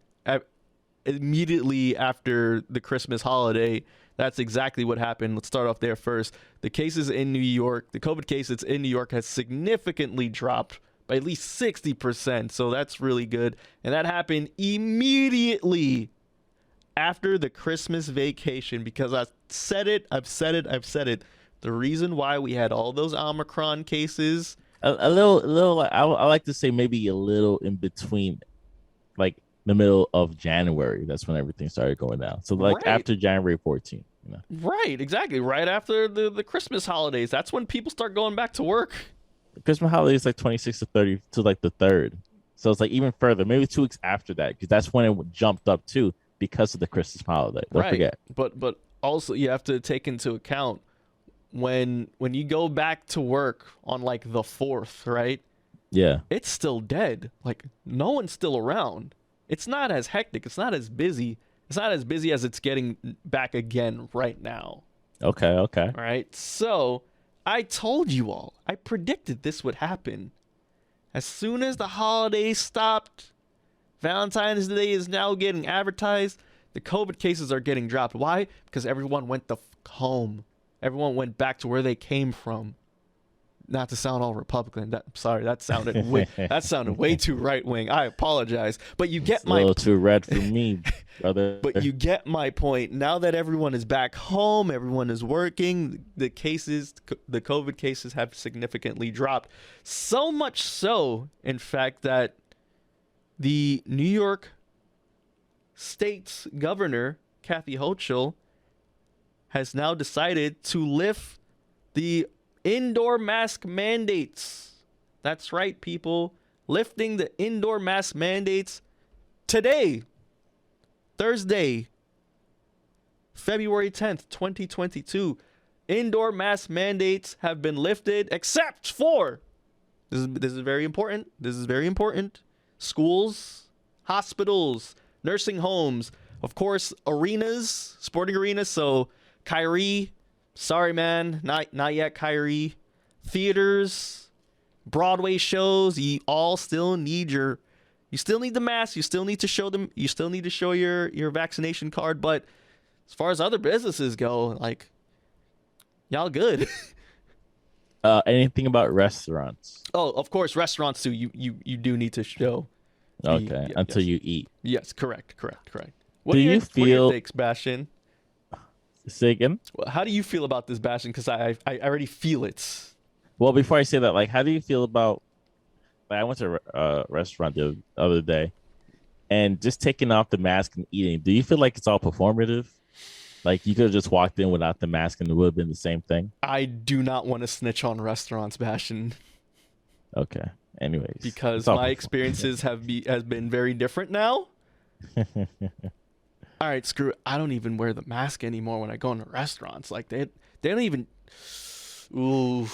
immediately after the Christmas holiday. That's exactly what happened. Let's start off there first. The cases in New York, the COVID cases in New York has significantly dropped by at least 60%. So that's really good. And that happened immediately after the Christmas vacation, because I've said it. The reason why we had all those Omicron cases. A little, I like to say maybe a little in between, like the middle of January. That's when everything started going down. So like after January 14th. You know? Right, exactly. Right after the Christmas holidays. That's when people start going back to work. The Christmas holiday is like 26th to 30 to like the 3rd. So it's like even further, maybe 2 weeks after that, because that's when it jumped up too, because of the Christmas holiday. Don't forget. But also you have to take into account when you go back to work on like the 4th, right? Yeah. It's still dead. Like, no one's still around. It's not as hectic. It's not as busy. It's not as busy as it's getting back again right now. Okay. All right. So I told you all, I predicted this would happen. As soon as the holidays stopped, Valentine's Day is now getting advertised. The COVID cases are getting dropped. Why? Because everyone went the home. Everyone went back to where they came from. not to sound all Republican. That sounded way too right wing. I apologize, but you get a little too red for me, brother. But you get my point. Now that everyone is back home, everyone is working. The COVID cases have significantly dropped. So much so, in fact, that the New York State's governor, Kathy Hochul, has now decided to lift the indoor mask mandates. That's right, people. Lifting the indoor mask mandates today, Thursday, February 10th, 2022. Indoor mask mandates have been lifted except for, this is very important. This is very important. Schools, hospitals, nursing homes, of course, arenas, sporting arenas. So Kyrie, sorry, man, not yet, Kyrie. Theaters, Broadway shows, you all still need you still need the mask. You still need to show them. You still need to show your vaccination card. But as far as other businesses go, like, y'all good. Anything about restaurants? Oh, of course, restaurants too. You do need to show. Okay, until you eat. Yes, correct. What do you what are feel? your takes, Bastion? Say again? Well, how do you feel about this, Bastion? Because I already feel it. Well, before I say that, like, how do you feel about? Like, I went to a restaurant the other day, and just taking off the mask and eating. Do you feel like it's all performative? Like, you could have just walked in without the mask, and it would have been the same thing. I do not want to snitch on restaurants, Bastion. Okay. Anyways, because my experiences has been very different now. All right, screw it. I don't even wear the mask anymore when I go into restaurants. Like, they don't even. Ooh,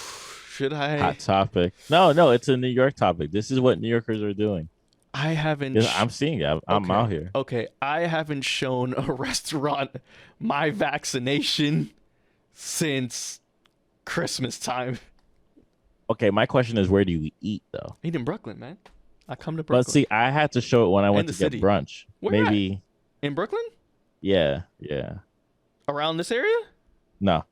should I? Hot topic. No, it's a New York topic. This is what New Yorkers are doing. I haven't. I'm seeing it. I'm out here. Okay, I haven't shown a restaurant my vaccination since Christmas time. Okay, my question is, where do you eat though? I eat in Brooklyn, man. I come to Brooklyn. But see, I had to show it when I went to get brunch. Where Maybe at? In Brooklyn? Yeah. Around this area? No,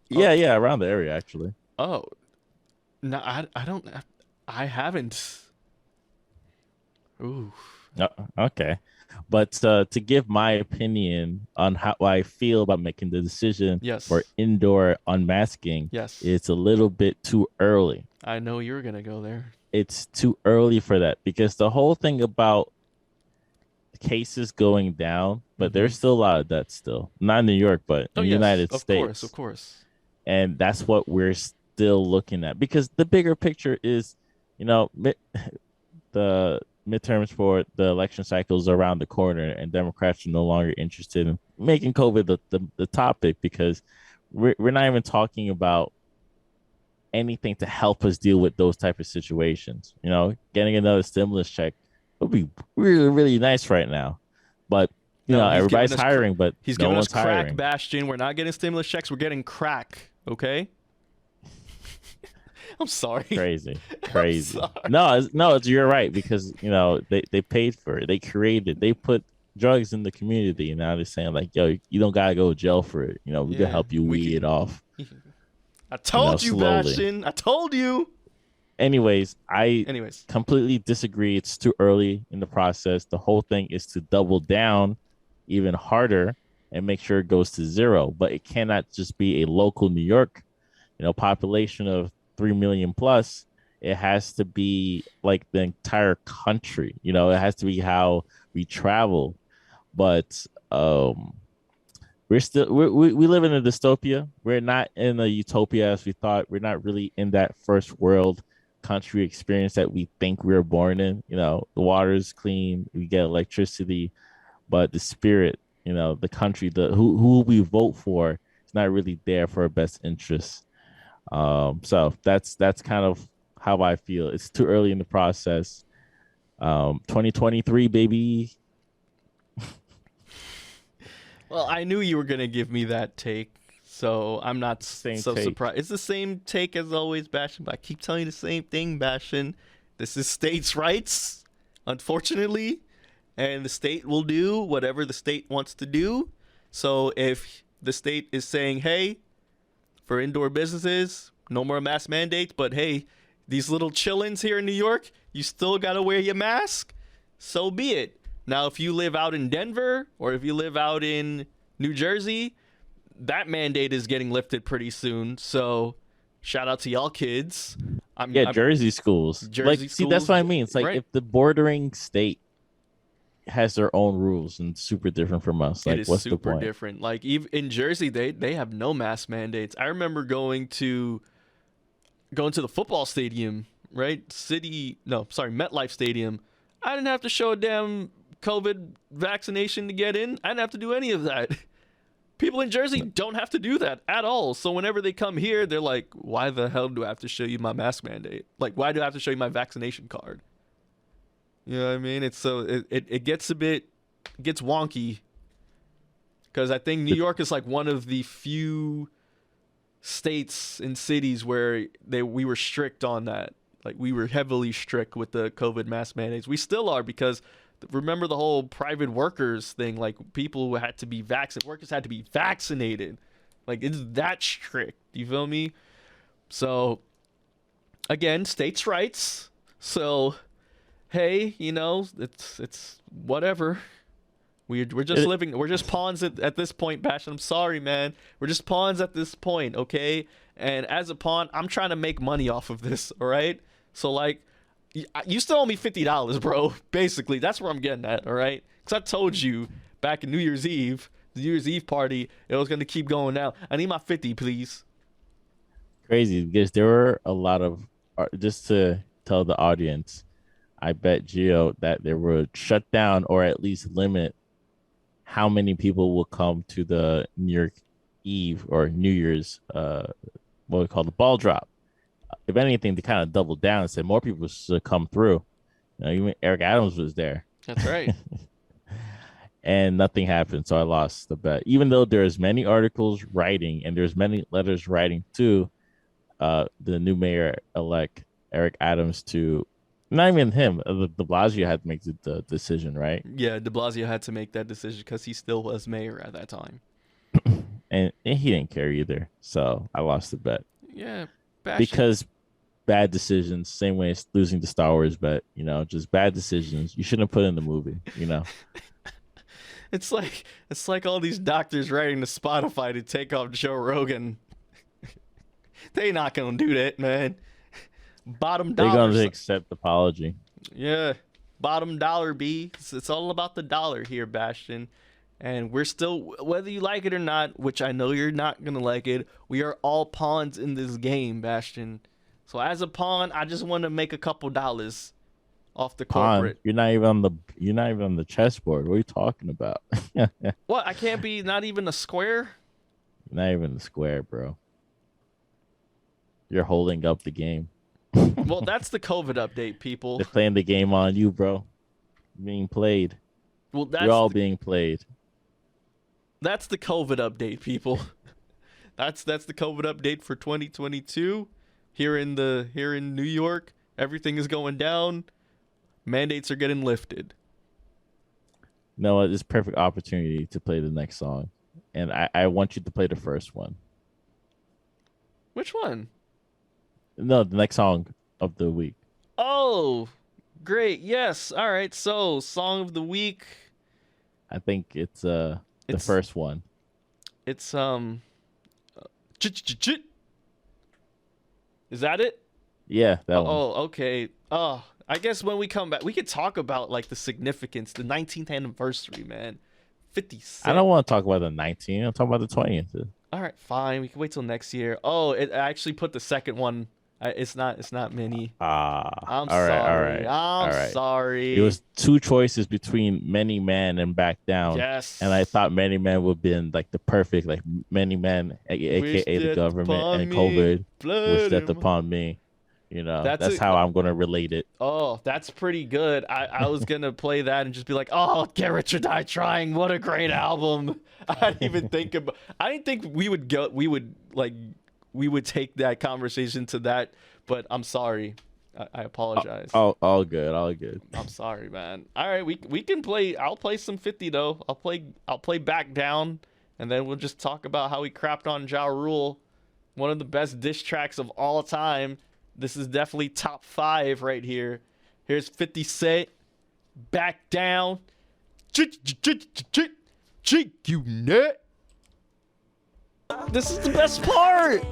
yeah, around the area actually. Oh, no, I haven't. Ooh. Okay, but to give my opinion on how I feel about making the decision for indoor unmasking, it's a little bit too early. I know you were gonna go there. It's too early for that because the whole thing about cases going down, but there's still a lot of that still. Not in New York, but in the United States. Of course. And that's what we're still looking at because the bigger picture is, the midterms for the election cycles around the corner, and Democrats are no longer interested in making COVID the topic because we're not even talking about anything to help us deal with those type of situations. Getting another stimulus check would be really, really nice right now, but everybody's hiring, but he's no giving one's us crack, hiring. Bastion. We're not getting stimulus checks. We're getting crack. Okay. I'm sorry. Crazy. No, you're right because they paid for it. They created. They put drugs in the community, and now they're saying like, "Yo, you don't gotta go to jail for it. We can help you weed it off." I told you, Bastion. I told you. Anyways, I completely disagree. It's too early in the process. The whole thing is to double down even harder and make sure it goes to zero. But it cannot just be a local New York, population of 3 million plus. It has to be like the entire country. It has to be how we travel. But we live in a dystopia. We're not in a utopia as we thought. We're not really in that first world country experience that we think we were born in. The water is clean, we get electricity, but the spirit, the country, who we vote for is not really there for our best interests. So that's kind of how I feel. It's too early in the process. 2023, baby. Well, I knew you were gonna give me that take, so I'm not surprised. It's the same take as always, Bastion, but I keep telling you the same thing, Bastion. This is states' rights, unfortunately, and the state will do whatever the state wants to do. So if the state is saying, hey, for indoor businesses, no more mask mandates. But hey, these little chillins here in New York, you still gotta wear your mask. So be it. Now, if you live out in Denver or if you live out in New Jersey, that mandate is getting lifted pretty soon. So shout out to y'all kids. Jersey schools. Jersey See, that's what I mean. It's like right? if the bordering state has their own rules and super different from us. Like, what's the point? Super different. Like, even in Jersey, they have no mask mandates. I remember going to the football stadium, right? MetLife Stadium. I didn't have to show a damn COVID vaccination to get in. I didn't have to do any of that. People in Jersey don't have to do that at all. So whenever they come here, they're like, why the hell do I have to show you my mask mandate? Like, why do I have to show you my vaccination card? You know what I mean? It gets gets wonky. Because I think New York is like one of the few states and cities where we were strict on that. Like, we were heavily strict with the COVID mask mandates. We still are, because remember the whole private workers thing? Like, people who had to be vaccinated, workers had to be vaccinated. Like, it's that strict. You feel me? So, again, states' rights. So, hey, it's whatever. We're just pawns at this point, Bash. I'm sorry, man. We're just pawns at this point, okay? And as a pawn, I'm trying to make money off of this, all right? So, like, you still owe me $50, bro. Basically, that's where I'm getting at, all right? Because I told you back in the New Year's Eve party, it was going to keep going down. I need my 50, please. Crazy, because there were a lot of, just to tell the audience, I bet Gio that they would shut down or at least limit how many people will come to the New York Eve or New Year's, what we call the ball drop. If anything, to kind of double down and say more people should come through. Even Eric Adams was there. That's right. And nothing happened, so I lost the bet. Even though there's many articles writing and there's many letters writing to the new mayor-elect Eric Adams to, not even him, de Blasio had to make the decision, right? Yeah, de Blasio had to make that decision because he still was mayor at that time. and he didn't care either, so I lost the bet. Yeah. Because bad decisions, same way as losing the Star Wars bet, just bad decisions. You shouldn't have put in the movie, It's like all these doctors writing to Spotify to take off Joe Rogan. They not gonna do that, man. Bottom dollar. They're gonna accept apology. Yeah, bottom dollar, B. It's all about the dollar here, Bastion. And we're still, whether you like it or not, which I know you're not going to like it, we are all pawns in this game, Bastion. So as a pawn, I just want to make a couple dollars off the corporate. Pawn? You're not even on the chessboard. What are you talking about? What? I can't be not even a square? Not even a square, bro. You're holding up the game. Well, that's the COVID update, people. They're playing the game on you, bro. Being played. Well, you're all being played. That's the COVID update, people. That's the COVID update for 2022. Here in New York, everything is going down. Mandates are getting lifted. No, it's a perfect opportunity to play the next song. And I want you to play the first one. Which one? No, the next song of the week. Oh, great. Yes. All right. So, song of the week. I think it's the first one. It's Is that it? Yeah, that one. Oh, okay. Oh, I guess when we come back, we could talk about like the significance, the 19th anniversary, man. 50 Cent. I don't want to talk about the 19th. I'm talking about the 20th. All right, fine. We can wait till next year. Oh, I actually put the second one. It's not many. I'm sorry. I'm sorry. It was two choices between Many Men and Back Down. Yes. And I thought Many Men would have been like the perfect, like Many Men, aka the government and COVID, wished death upon me. That's how I'm gonna relate it. Oh, that's pretty good. I was gonna play that and just be like, oh, Get Rich or Die Trying. What a great album. I didn't think we would take that conversation to that, but I'm sorry. I apologize. All good. I'm sorry, man. All right, we can play. I'll play some 50 though. I'll play Back Down, and then we'll just talk about how we crapped on Ja Rule One of the best diss tracks of all time. This is definitely top 5 right here. Here's 50 Cent. Back down. You nut. This is the best part.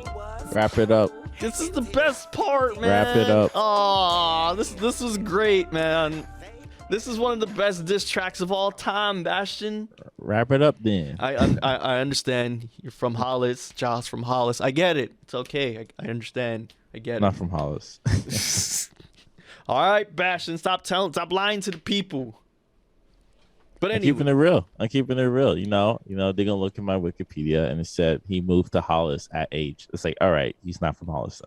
Wrap it up. This is the best part, man. Wrap it up. Oh, this was great, man. This is one of the best diss tracks of all time, Bastion. Wrap it up then. I understand you're from Hollis. Josh from Hollis. I get it. It's okay. I understand. I get Not it. from Hollis. All right, Bastion. Stop lying to the people. But anyway, I'm keeping it real. You know, they're gonna look at my Wikipedia and it said he moved to Hollis at age. It's like, all right, he's not from Hollis.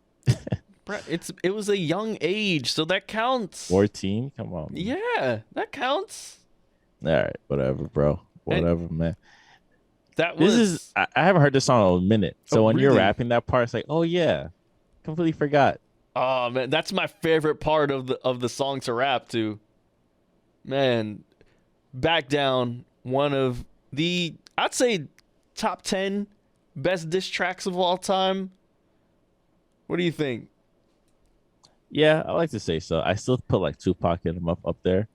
it was a young age, so that counts. 14? Come on. Man. Yeah, that counts. All right, whatever, bro. Whatever, man. I haven't heard this song in a minute. So when you're rapping that part, it's like, oh yeah, completely forgot. Oh man, that's my favorite part of the song to rap to. Man, Back Down, one of the, I'd say, top 10 best diss tracks of all time. What do you think? Yeah, I like to say so. I still put like Tupac and him up there.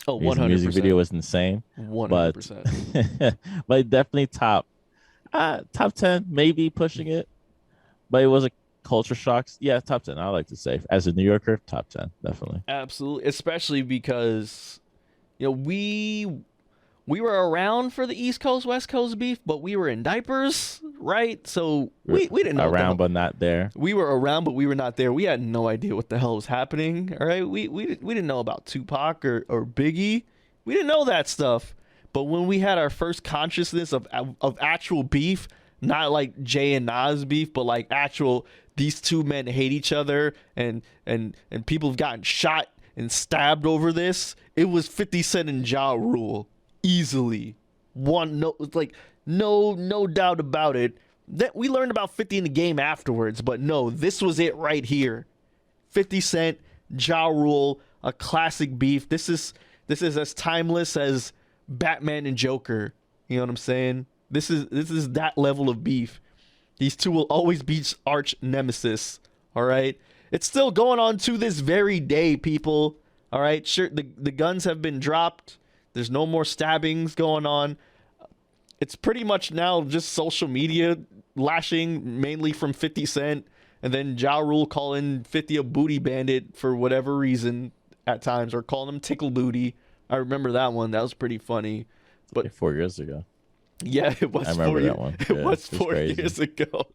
Oh, 100%. His music video was insane. 100%. But definitely top 10, maybe pushing it. But it was a culture shock. Yeah, top 10. I like to say, as a New Yorker, top 10, definitely. Absolutely, especially because, we were around for the East Coast West Coast beef, but we were in diapers, right? So we didn't know around, but not there. We were around, but we were not there. We had no idea what the hell was happening. All right, we didn't know about Tupac or Biggie. We didn't know that stuff. But when we had our first consciousness of actual beef, not like Jay and Nas beef, but like actual, these two men hate each other and people have gotten shot and stabbed over this. It was 50 Cent and Ja Rule. Easily. No doubt about it. That we learned about 50 in the game afterwards, but no, this was it right here. 50 Cent, Ja Rule, a classic beef. This is as timeless as Batman and Joker. You know what I'm saying? This is that level of beef. These two will always be arch nemesis. All right? It's still going on to this very day, people. All right? Sure, the guns have been dropped. There's no more stabbings going on. It's pretty much now just social media lashing, mainly from 50 Cent, and then Ja Rule calling 50 a booty bandit for whatever reason at times, or calling him tickle booty. I remember that one. That was pretty funny. But 4 years ago. Yeah, it was. I remember that one. It was 4 years ago.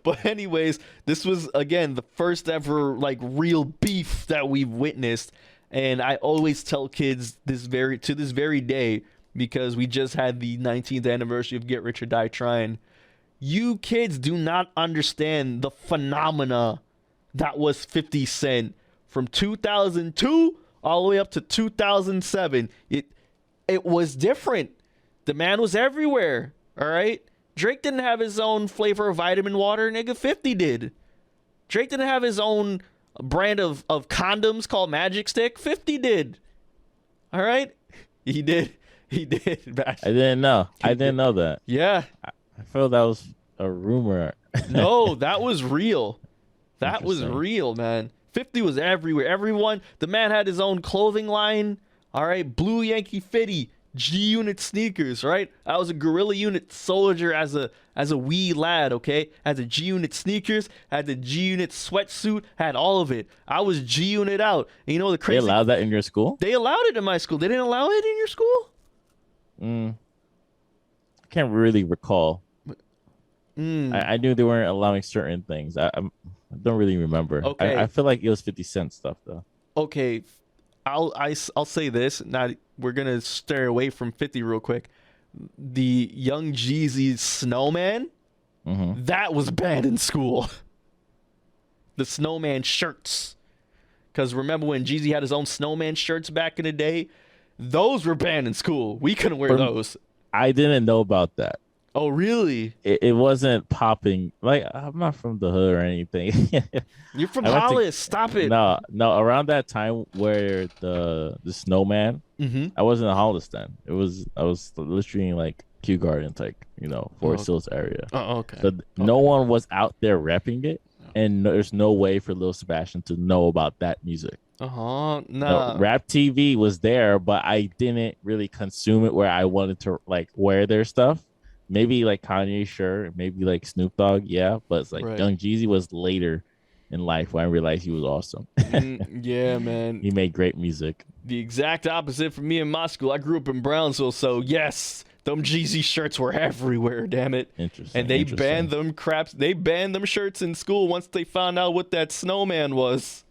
But anyways, this was again the first ever like real beef that we've witnessed. And I always tell kids to this very day, because we just had the 19th anniversary of Get Rich or Die Trying. You kids do not understand the phenomena that was 50 Cent from 2002 all the way up to 2007. It was different. The man was everywhere. All right. Drake didn't have his own flavor of vitamin water. Nigga, 50 did. Drake didn't have his own brand of condoms called Magic Stick. 50 did. All right. He did. I didn't know. I didn't know that. Yeah. I feel that was a rumor. No, that was real. That was real, man. 50 was everywhere. Everyone. The man had his own clothing line. All right. Blue Yankee Fitty. G-Unit sneakers, right? I was a guerrilla unit soldier as a wee lad, okay? Had the G-Unit sneakers, had the G-Unit sweatsuit, had all of it. I was G-Unit out. And you know the crazy... They allowed that in your school? They allowed it in my school. They didn't allow it in your school? I can't really recall. I knew they weren't allowing certain things. I don't really remember. Okay. I feel like it was 50 Cent stuff, though. Okay. I'll say this. Now we're gonna stray away from 50 real quick. The Young Jeezy Snowman, that was banned in school. The Snowman shirts, because remember when Jeezy had his own Snowman shirts back in the day? Those were banned in school. We couldn't wear those. I didn't know about that. Oh, really? It wasn't popping. Like, I'm not from the hood or anything. You're from Hollis. Stop it. No. Around that time where the snowman, I wasn't in Hollis then. I was literally like Kew Gardens, like, Forest Hills area. Oh, okay. So no one was out there repping it, and there's no way for Lil Sebastian to know about that music. Nah. Rap TV was there, but I didn't really consume it where I wanted to like wear their stuff. Maybe like Kanye, sure. Maybe like Snoop Dogg, yeah. But it's like Young Jeezy was later in life when I realized he was awesome. Yeah, man. He made great music. The exact opposite for me in my school. I grew up in Brownsville, so yes, them Jeezy shirts were everywhere, damn it. Interesting. And they banned them craps. They banned them shirts in school once they found out what that snowman was.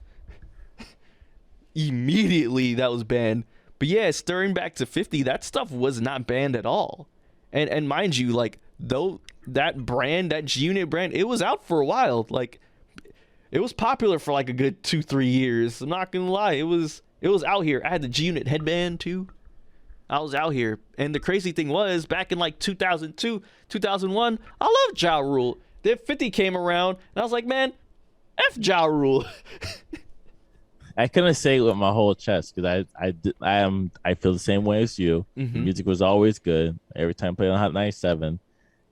Immediately that was banned. But yeah, stirring back to 50, that stuff was not banned at all. And mind you, like, though that brand, that G-Unit brand, it was out for a while. Like, it was popular for like a good 2-3 years. I'm not gonna lie, it was out here. I had the G-Unit headband too. I was out here. And the crazy thing was, back in like 2002, 2001, I loved Ja Rule. Then 50 came around, and I was like, man, F Ja Rule. I couldn't say it with my whole chest because I feel the same way as you. The music was always good. Every time I played on Hot 97,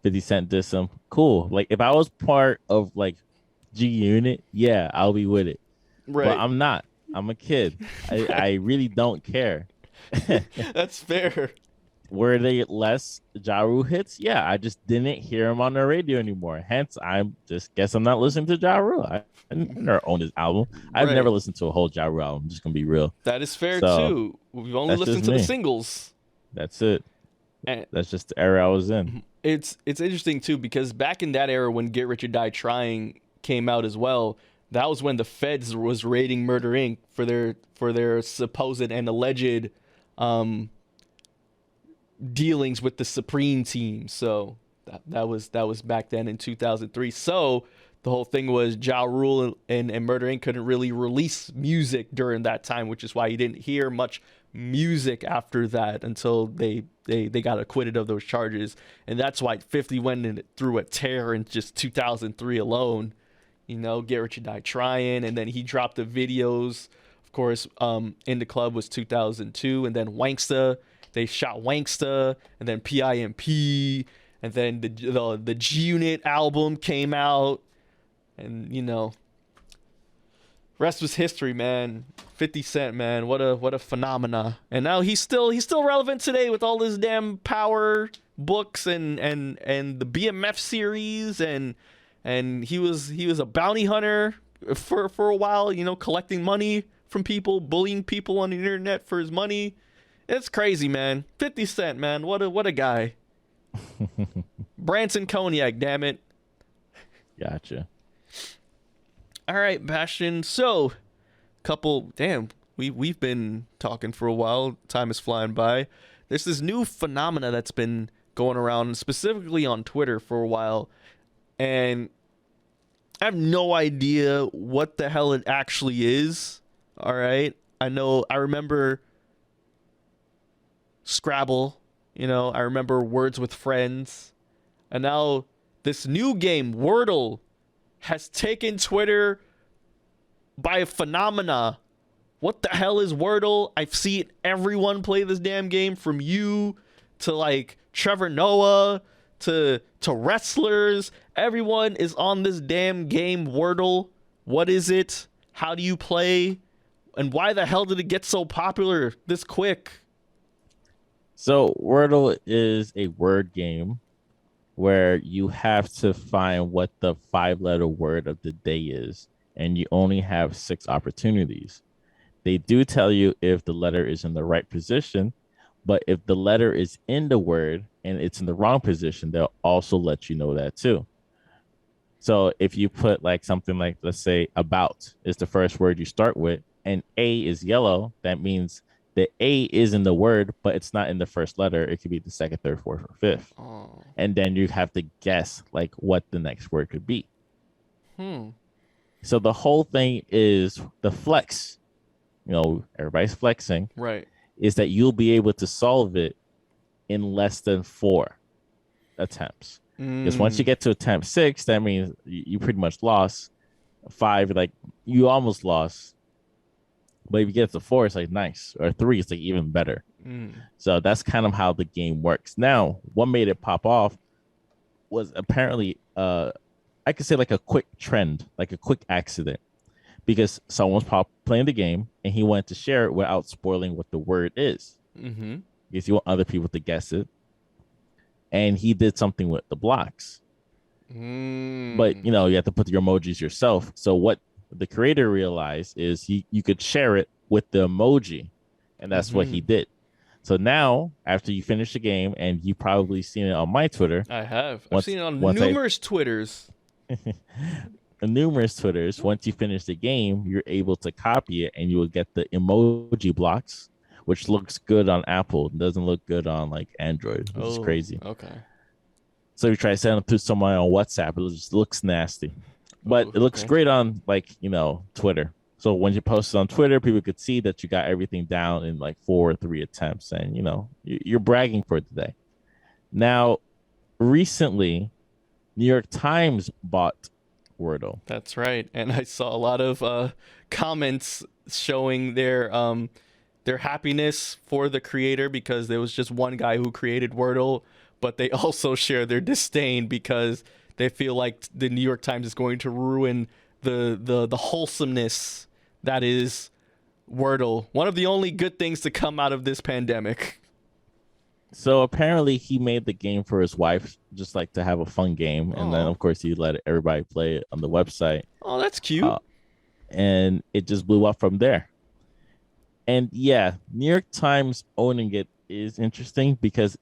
50 Cent did some cool. Like if I was part of like G Unit, yeah, I'll be with it. Right. But I'm not. I'm a kid. I really don't care. That's fair. Were they less Ja Rule hits? Yeah, I just didn't hear him on the radio anymore. Hence, I just guess I'm not listening to Ja Rule. I never owned his album. I've never listened to a whole Ja Rule album. I'm just gonna be real. That is fair too. We've only listened to the singles. That's it. And that's just the era I was in. It's interesting too because back in that era when Get Rich or Die Trying came out as well, that was when the feds was raiding Murder Inc. for their supposed and alleged dealings with the Supreme team. So that was back then in 2003. So the whole thing was Ja Rule and Murder Inc. couldn't really release music during that time, which is why you didn't hear much music after that until they got acquitted of those charges. And that's why 50 went in through a tear in just 2003 alone. Get Rich or Die Trying, and then he dropped the videos. Of course, In the Club was 2002, and then Wanksta. They shot Wanksta, and then PIMP, and then the G-Unit album came out, and rest was history, man. 50 Cent, man, what a phenomena. And now he's still relevant today with all his damn Power books and the BMF series, and he was a bounty hunter for a while, collecting money from people, bullying people on the internet for his money. It's crazy, man. 50 Cent, man. What a guy. Branson Cognac, damn it. Gotcha. All right, Bastion. So, we've been talking for a while. Time is flying by. There's this new phenomena that's been going around, specifically on Twitter for a while, and I have no idea what the hell it actually is. All right. I remember Scrabble, I remember Words with Friends, and now this new game, Wordle, has taken Twitter by a phenomena. What the hell is Wordle? I've seen everyone play this damn game, from you to like Trevor Noah to wrestlers. Everyone is on this damn game, Wordle. What is it? How do you play? And why the hell did it get so popular this quick? So Wordle is a word game where you have to find what the 5-letter word of the day is, and you only have 6 opportunities. They do tell you if the letter is in the right position, but if the letter is in the word and it's in the wrong position, they'll also let you know that too. So if you put like something like, let's say, about is the first word you start with, and A is yellow, that means the A is in the word, but it's not in the first letter. It could be the second, third, fourth, or fifth. Oh. And then you have to guess like what the next word could be. So the whole thing is the flex. Everybody's flexing. Right. Is that you'll be able to solve it in less than 4 attempts. Because once you get to attempt 6, that means you pretty much lost. 5, like you almost lost. But if you get to 4, it's like nice. Or 3, it's like even better. So that's kind of how the game works. Now, what made it pop off was apparently I could say like a quick trend, like a quick accident, because someone's playing the game and he wanted to share it without spoiling what the word is. Because you want other people to guess it. And he did something with the blocks. But, you have to put your emojis yourself. So what the creator realized is you could share it with the emoji. And that's what he did. So now, after you finish the game, and you've probably seen it on my Twitter. I have. I've seen it on numerous Twitters. Numerous Twitters. Once you finish the game, you're able to copy it, and you will get the emoji blocks, which looks good on Apple. It doesn't look good on like Android, which is crazy. Okay. So you try to send it to someone on WhatsApp, it just looks nasty. But it looks great on Twitter. So when you post it on Twitter, people could see that you got everything down in like 4 or 3 attempts, and you're bragging for today. Now, recently, New York Times bought Wordle. That's right, and I saw a lot of comments showing their happiness for the creator, because there was just one guy who created Wordle, but they also share their disdain because they feel like the New York Times is going to ruin the wholesomeness that is Wordle. One of the only good things to come out of this pandemic. So apparently he made the game for his wife, just like to have a fun game. And then, of course, he let everybody play it on the website. Oh, that's cute. And it just blew up from there. And yeah, New York Times owning it is interesting, because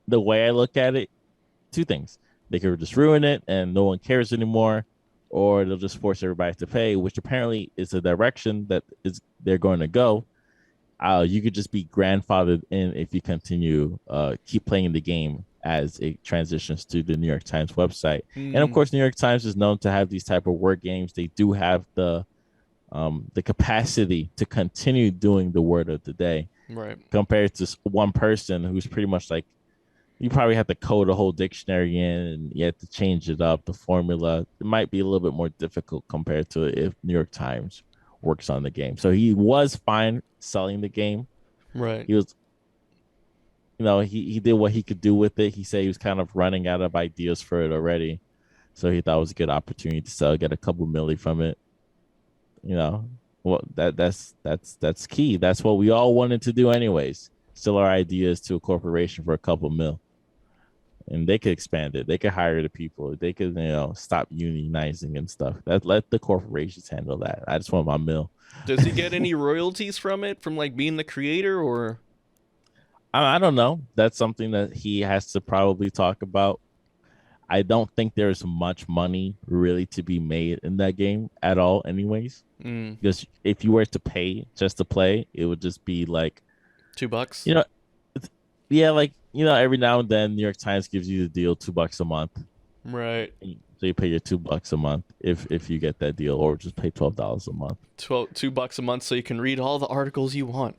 the way I look at it, 2 things. They could just ruin it and no one cares anymore, or they'll just force everybody to pay, which apparently is the direction that they're going to go. You could just be grandfathered in if you continue keep playing the game as it transitions to the New York Times website. And of course, New York Times is known to have these type of word games. They do have the capacity to continue doing the word of the day, right? Compared to one person who's pretty much like, you probably have to code a whole dictionary in, and you have to change it up. The formula, it might be a little bit more difficult compared to if New York Times works on the game. So he was fine selling the game. Right. He was, he did what he could do with it. He said he was kind of running out of ideas for it already. So he thought it was a good opportunity to sell, get a couple milli from it. Well, that's key. That's what we all wanted to do anyways. Sell our ideas to a corporation for a couple mil. And they could expand it. They could hire the people. They could, stop unionizing and stuff. Let the corporations handle that. I just want my mill. Does he get any royalties from it, from like being the creator, or? I don't know. That's something that he has to probably talk about. I don't think there's much money really to be made in that game at all, anyways. Because if you were to pay just to play, it would just be like $2. Every now and then, New York Times gives you the deal $2 a month. Right. So you pay your $2 a month if you get that deal, or just pay $12 a month. $2 a month, so you can read all the articles you want.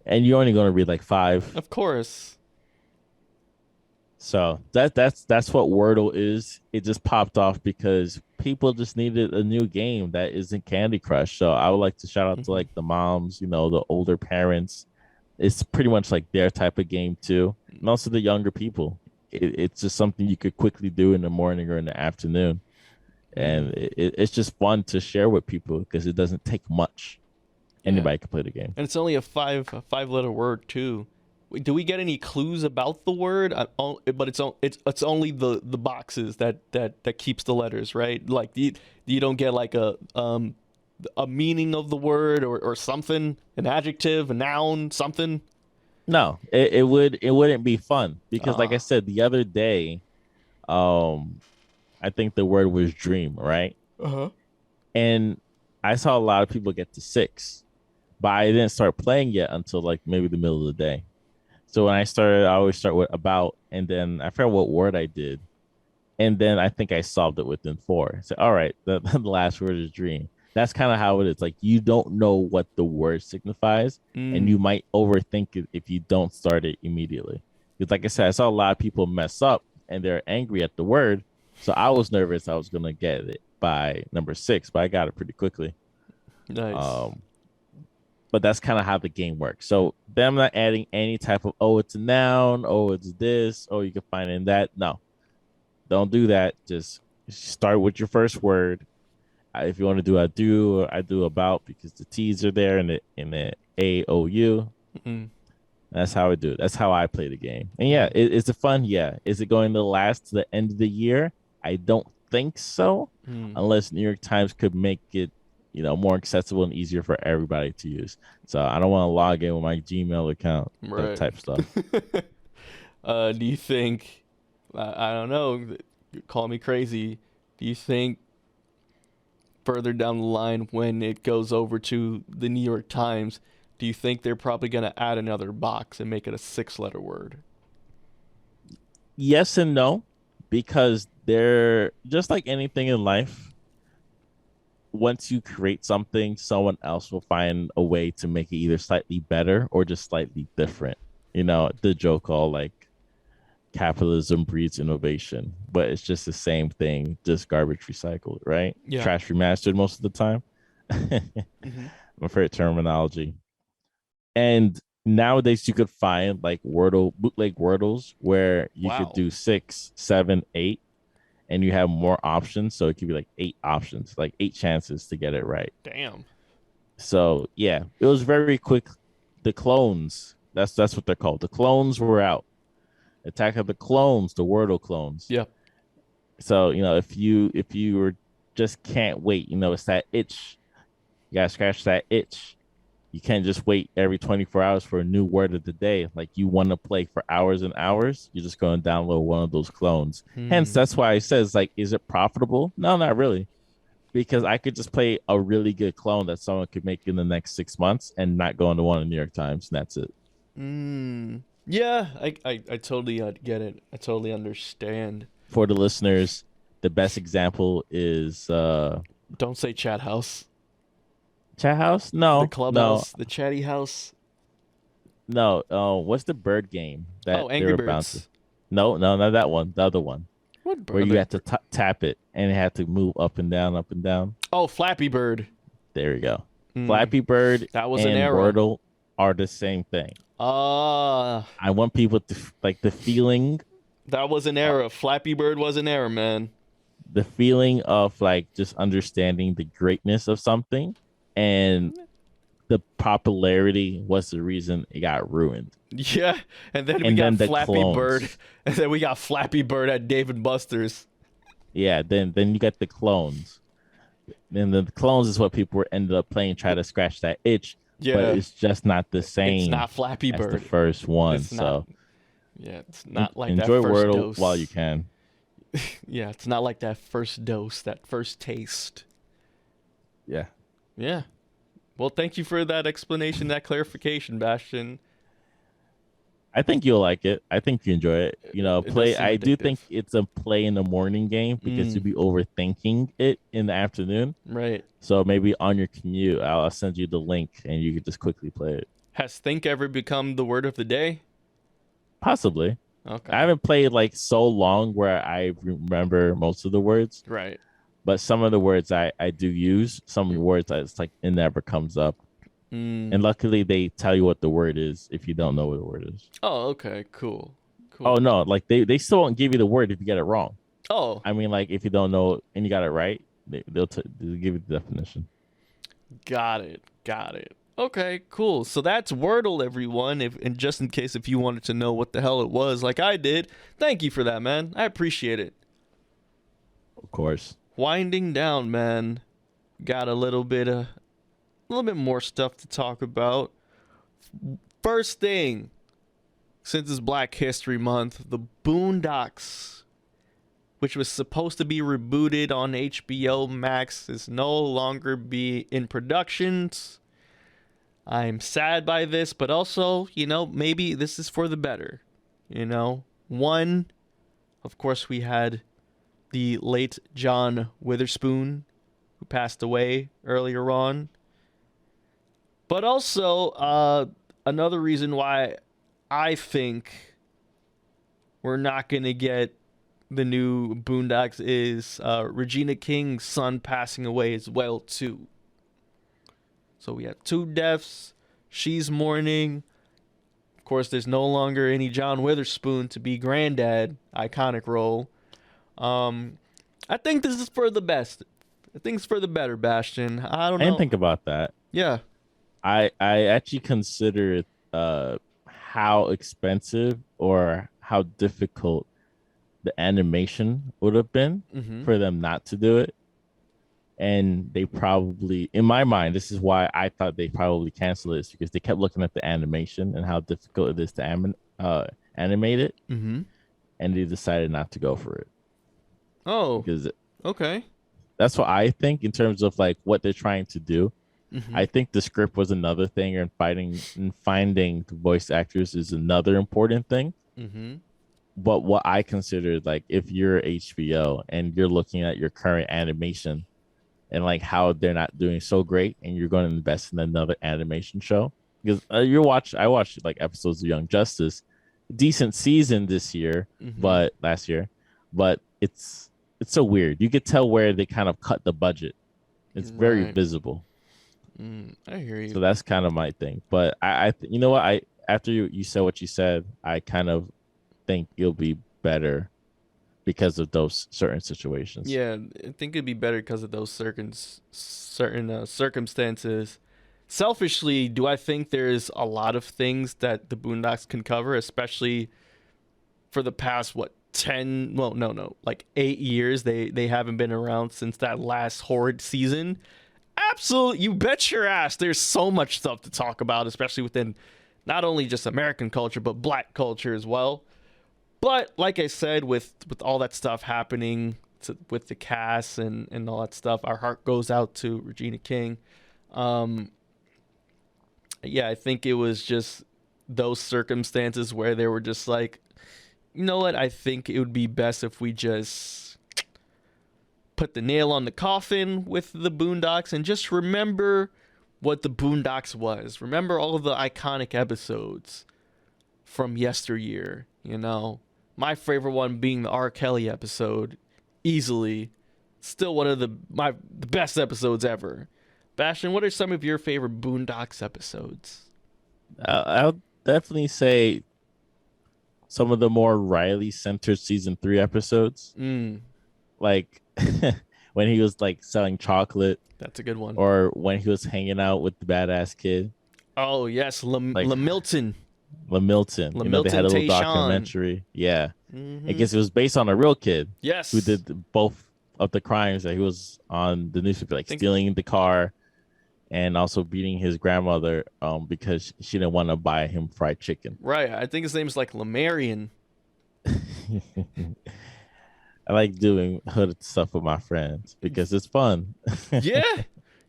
And you're only going to read like 5. Of course. So that's what Wordle is. It just popped off because people just needed a new game that isn't Candy Crush. So I would like to shout out to like the moms, the older parents. It's pretty much like their type of game too, and also the younger people. It's just something you could quickly do in the morning or in the afternoon, and it's just fun to share with people because it doesn't take much. Anybody can play the game, and it's only a 5-letter word too. Do we get any clues about the word? But it's only the boxes that keeps the letters, right? Like you don't get like a meaning of the word or something, an adjective, a noun, something. No, it wouldn't be fun because, like I said the other day, I think the word was dream, right? And I saw a lot of people get to 6, but I didn't start playing yet until like maybe the middle of the day. So when I started, I always start with about, and then I forgot what word I did. And then I think I solved it within 4. So, all right, the last word is dream. That's kind of how it is. Like, you don't know what the word signifies, and you might overthink it if you don't start it immediately. Because like I said, I saw a lot of people mess up, and they're angry at the word. So I was nervous I was going to get it by number 6, but I got it pretty quickly. Nice. but that's kind of how the game works. So them not adding any type of, oh, it's a noun, oh, it's this, oh, you can find it in that. No, don't do that. Just start with your first word. If you want to do I do about, because the T's are there in the AOU. Mm-hmm. That's how I do it. That's how I play the game. And yeah, it's a fun. Yeah. Is it going to last to the end of the year? I don't think so, unless New York Times could make it, more accessible and easier for everybody to use. So I don't want to log in with my Gmail account, that type stuff. Do you think, I don't know, call me crazy, do you think further down the line when it goes over to the New York Times, do you think they're probably going to add another box and make it a 6-letter word? Yes and no, because they're just like anything in life. Once you create something, someone else will find a way to make it either slightly better or just slightly different. The joke all like capitalism breeds innovation, but it's just the same thing, just garbage recycled, right? Yeah. Trash remastered most of the time. My favorite terminology. And nowadays you could find like bootleg Wordles where you could do 6, 7, 8, and you have more options. So it could be like 8 options, like 8 chances to get it right. Damn. So yeah, it was very quick. The clones, that's what they're called. The clones were out. Attack of the Clones, the Wordle clones. Yep. So if you were just can't wait, it's that itch. You gotta scratch that itch. You can't just wait every 24 hours for a new word of the day. Like you want to play for hours and hours, you're just going to download one of those clones. Hence, that's why it says, like, is it profitable? No, not really. Because I could just play a really good clone that someone could make in the next 6 months and not go into one of the New York Times, and that's it. Yeah, I totally get it. I totally understand. For the listeners, the best example is... Don't say chat house. Chat house? No. The clubhouse, the chatty house. No. What's the bird game that Angry Birds. No, not that one. The other one. What bird? Where you have to tap it and it had to move up and down, up and down. Oh, Flappy Bird. There you go. Flappy Bird that was and an error. Wordle are the same thing. I want people to like the feeling. That was an error. Flappy Bird was an error, man. The feeling of like just understanding the greatness of something. And the popularity was the reason it got ruined. Yeah, and then we got Flappy Bird, and then we got Flappy Bird at Dave & Buster's. Yeah, then you got the clones. Then the clones is what people ended up playing, try to scratch that itch. Yeah, but it's just not the same. It's not Flappy Bird. The first one. It's not, it's not like enjoy that first Wordle dose. while you can. Yeah, it's not like that first dose, that first taste. Yeah. Yeah. Well, thank you for that explanation, that clarification, Bastian. I think you'll like it. I think you enjoy it. I do think it's a play in the morning game because you'll be overthinking it in the afternoon. Right. So maybe on your commute, I'll send you the link and you can just quickly play it. Has think ever become the word of the day? Possibly. Okay. I haven't played like so long where I remember most of the words. Right. But some of the words I do use, some of the words it's like it never comes up. And luckily they tell you what the word is if you don't know what the word is. Oh, okay, cool. Oh no, like they still won't give you the word if you get it wrong. Oh. I mean, like if you don't know and you got it right, they'll give you the definition. Got it. Okay, cool. So that's Wordle, everyone. And just in case if you wanted to know what the hell it was, like I did, thank you for that, man. I appreciate it. Of course. Winding down, man. Got a little bit more stuff to talk about. First thing, since it's Black History Month, the Boondocks, which was supposed to be rebooted on HBO Max, is no longer be in productions. I'm sad by this, but also, maybe this is for the better. One, of course, we had the late John Witherspoon, who passed away earlier on. But also, another reason why I think we're not going to get the new Boondocks is Regina King's son passing away as well, too. So we have 2 deaths she's mourning. Of course, there's no longer any John Witherspoon to be Granddad, iconic role. I think this is for the best. I think it's for the better, Bastion. I don't know. I didn't think about that. Yeah. I actually considered how expensive or how difficult the animation would have been for them not to do it. And they probably, in my mind, this is why I thought they probably canceled this, because they kept looking at the animation and how difficult it is to animate it. And they decided not to go for it. Oh, because okay. That's what I think in terms of like what they're trying to do. I think the script was another thing, and finding the voice actors is another important thing. But what I considered, like, if you're HBO and you're looking at your current animation and like how they're not doing so great, and you're going to invest in another animation show, because I watched like episodes of Young Justice, decent season this year, but last year, but it's so weird. You could tell where they kind of cut the budget. It's very visible. I hear you. So that's kind of my thing. But I you know what? After you said what you said, I kind of think it'll be better because of those certain situations. Yeah, I think it'd be better because of those certain circumstances. Selfishly, do I think there's a lot of things that the Boondocks can cover, especially for the past, 10, well, no, like 8 years. They haven't been around since that last horrid season. Absolutely, you bet your ass there's so much stuff to talk about, especially within not only just American culture, but Black culture as well. But like I said, with all that stuff happening with the cast and all that stuff, our heart goes out to Regina King. Yeah, I think it was just those circumstances where they were just like, you know what, I think it would be best if we just put the nail on the coffin with the Boondocks and just remember what the Boondocks was. Remember all of the iconic episodes from yesteryear, you know. My favorite one being the R. Kelly episode, easily. Still one of the best episodes ever. Bastion, what are some of your favorite Boondocks episodes? I'll definitely say some of the more Riley-centered season 3 episodes. Like when he was like selling chocolate. That's a good one. Or when he was hanging out with the badass kid. Oh, yes. LaMilton. LaMilton. You know, they had a little documentary. Yeah. I guess it was based on a real kid. Yes. Who did both of the crimes that he was on the newspaper, like stealing the car and also beating his grandmother because she didn't want to buy him fried chicken. Right. I think his name is like Lamarian. I like doing hood stuff with my friends because it's fun.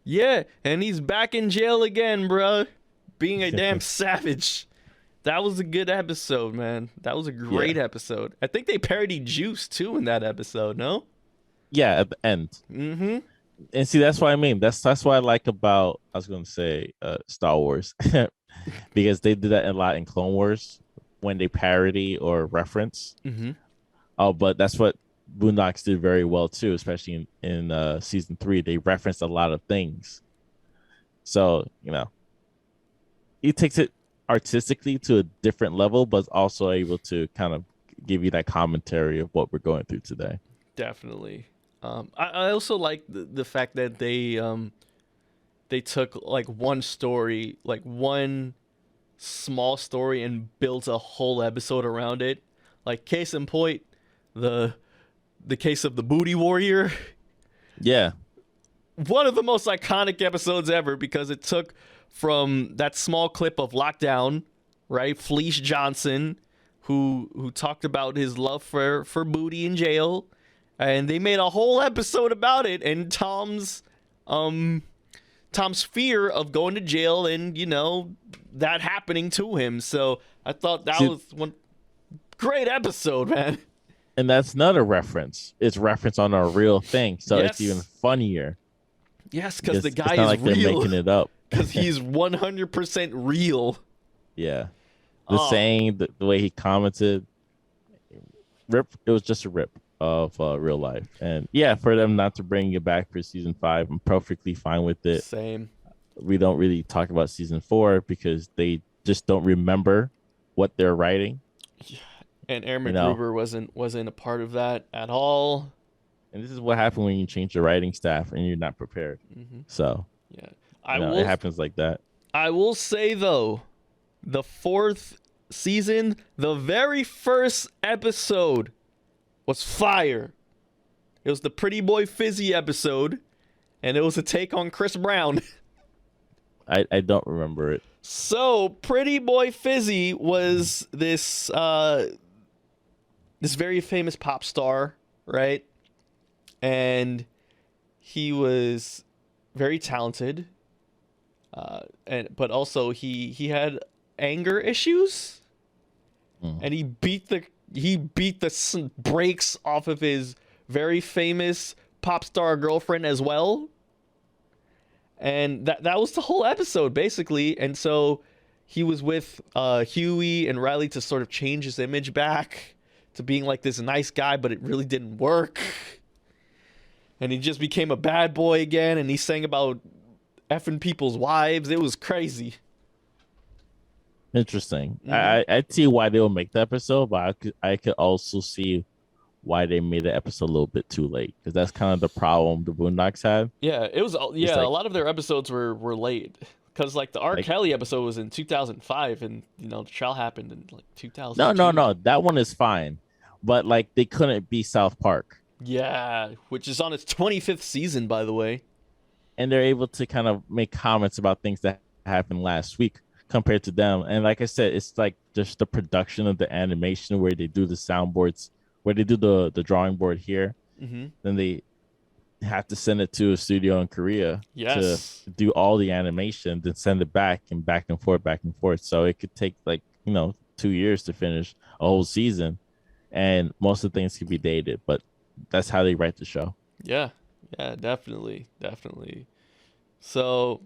Yeah. And he's back in jail again, bro. Being a damn savage. That was a good episode, man. That was a great episode. I think they parodied Juice, too, in that episode, no? Yeah, at the end. And see, that's what I mean. That's what I like about, I was going to say, Star Wars. Because they did that a lot in Clone Wars when they parody or reference. But that's what Boondocks did very well too, especially in season 3. They referenced a lot of things, so you know, he takes it artistically to a different level, but also able to kind of give you that commentary of what we're going through today. Definitely. I also like the fact that they took like one story, like one small story, and built a whole episode around it. Like case in point, the case of the Booty Warrior. Yeah. One of the most iconic episodes ever, because it took from that small clip of Lockdown, right? Fleece Johnson, who talked about his love for booty in jail, and they made a whole episode about it, and Tom's fear of going to jail and, you know, that happening to him. So I thought that was one great episode, man. And that's not a reference. It's reference on a real thing. So it's even funnier. Yes, because the guy it's not is like real. They're making it up. Because he's 100% real. Yeah. The saying, the way he commented, it was just a rip of real life. And yeah, for them not to bring it back for season 5, I'm perfectly fine with it. Same. we don't really talk about season 4 because they just don't remember what they're writing. And Aaron McGruber wasn't a part of that at all. And this is what happens when you change your writing staff and you're not prepared. So yeah, it happens like that. I will say though, the 4th season, the very first episode was fire. It was the Pretty Boy Fizzy episode, and it was a take on Chris Brown. I don't remember it. So Pretty Boy Fizzy was this very famous pop star, right? And he was very talented, but also he had anger issues, and he beat the brakes off of his very famous pop star girlfriend as well. And that was the whole episode basically. And so he was with Huey and Riley to sort of change his image back to being like this nice guy, but it really didn't work. And he just became a bad boy again, and he sang about effing people's wives. It was crazy. Interesting. I'd see why they would make the episode, but I could also see why they made the episode a little bit too late, because that's kind of the problem the Boondocks had. Yeah, it was. Yeah, like, a lot of their episodes were late, because like the R. Kelly episode was in 2005, and the trial happened in like 2000. No, that one is fine, but like they couldn't be South Park. Yeah, which is on its 25th season, by the way. And they're able to kind of make comments about things that happened last week compared to them. And like I said, it's like just the production of the animation where they do the soundboards, where they do the drawing board here. Then they have to send it to a studio in Korea to do all the animation, then send it back and forth. So it could take like, 2 years to finish a whole season. And most of the things could be dated, but that's how they write the show. Yeah, definitely. So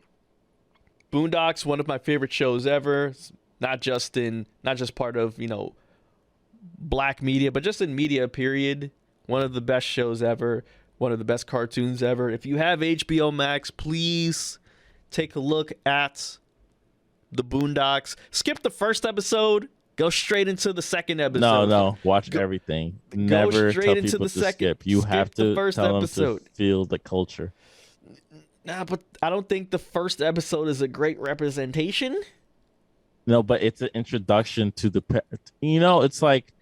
Boondocks, one of my favorite shows ever, not just part of, black media, but just in media period. One of the best shows ever, one of the best cartoons ever. If you have HBO Max, please take a look at the Boondocks. Skip the first episode. Go straight into the second episode. No. Watch everything. Never tell people to skip. You have to tell them to feel the culture. Nah, but I don't think the first episode is a great representation. No, but it's an introduction to the... it's like,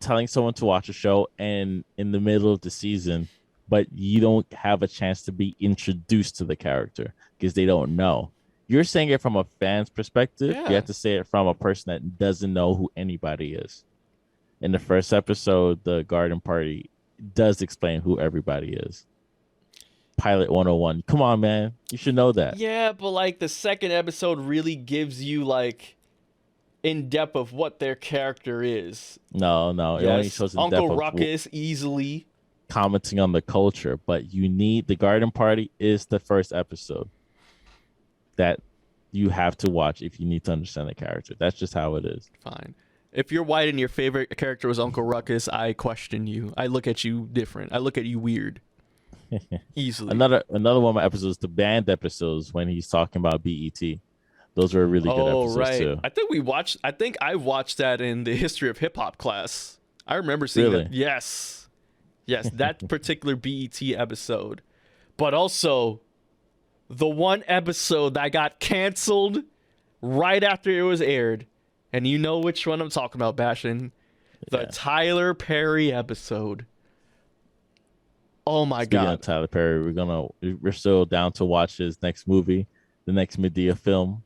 telling someone to watch a show and in the middle of the season, but you don't have a chance to be introduced to the character because they don't know. You're saying it from a fan's perspective. Yeah. You have to say it from a person that doesn't know who anybody is. In the first episode, the garden party does explain who everybody is. Pilot 101. Come on, man. You should know that. Yeah, but like the second episode really gives you like in depth of what their character is. No. It only shows in Uncle depth Ruckus easily commenting on the culture, but you need the garden party is the first episode that you have to watch if you need to understand the character. That's just how it is. Fine. If you're white and your favorite character was Uncle Ruckus, I question you. I look at you different. I look at you weird. Easily. Another one of my episodes, the band episodes when he's talking about BET. Those were really good episodes too. I think I watched that in the history of hip hop class. I remember seeing that. Yes, that particular BET episode. But also the one episode that got canceled right after it was aired. And you know which one I'm talking about, Bastion. The Tyler Perry episode. Oh my Speaking God. of Tyler Perry, we're still down to watch his next movie, the next Medea film.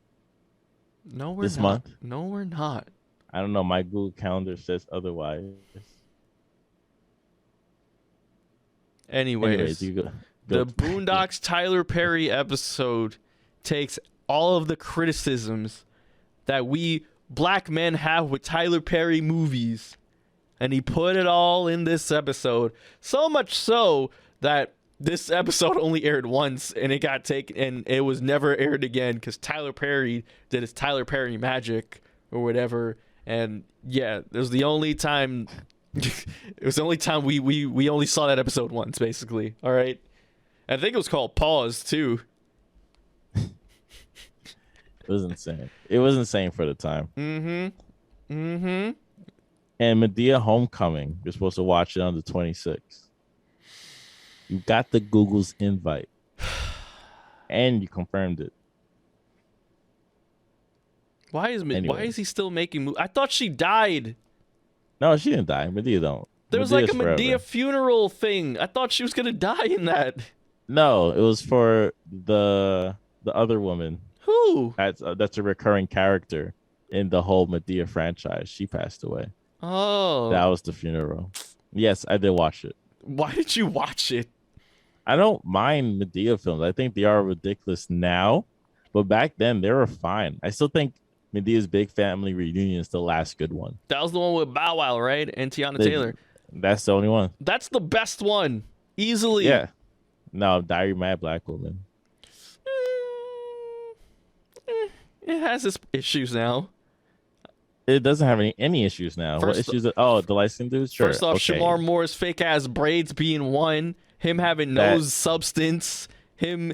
No, we're this not. month. No, we're not. I don't know. My Google Calendar says otherwise. Anyways you go. The Boondocks Tyler Perry episode takes all of the criticisms that we black men have with Tyler Perry movies, and he put it all in this episode. So much so that this episode only aired once, and it got taken, and it was never aired again because Tyler Perry did his Tyler Perry magic or whatever. And yeah, it was the only time. It was the only time we only saw that episode once, basically. All right. I think it was called Pause too. It was insane. It was insane for the time. And Medea Homecoming, you're supposed to watch it on the 26th. You got the Google's invite. And you confirmed it. Why is he still making movies? I thought she died. No, she didn't die. Medea don't. There was like a Medea funeral thing. I thought she was gonna die in that. No, it was for the other woman. Who? That's a recurring character in the whole Medea franchise. She passed away. Oh. That was the funeral. Yes, I did watch it. Why did you watch it? I don't mind Medea films. I think they are ridiculous now, but back then they were fine. I still think Medea's Big Family Reunion is the last good one. That was the one with Bow Wow, right? And Tiana Taylor. That's the only one. That's the best one. Easily. Yeah. No, Diary of a Mad Black Woman. It has its issues now. It doesn't have any issues now. What issues? The light-skinned dudes? Sure. First off, okay. Shamar Moore's fake-ass braids being one. Him having no substance. Him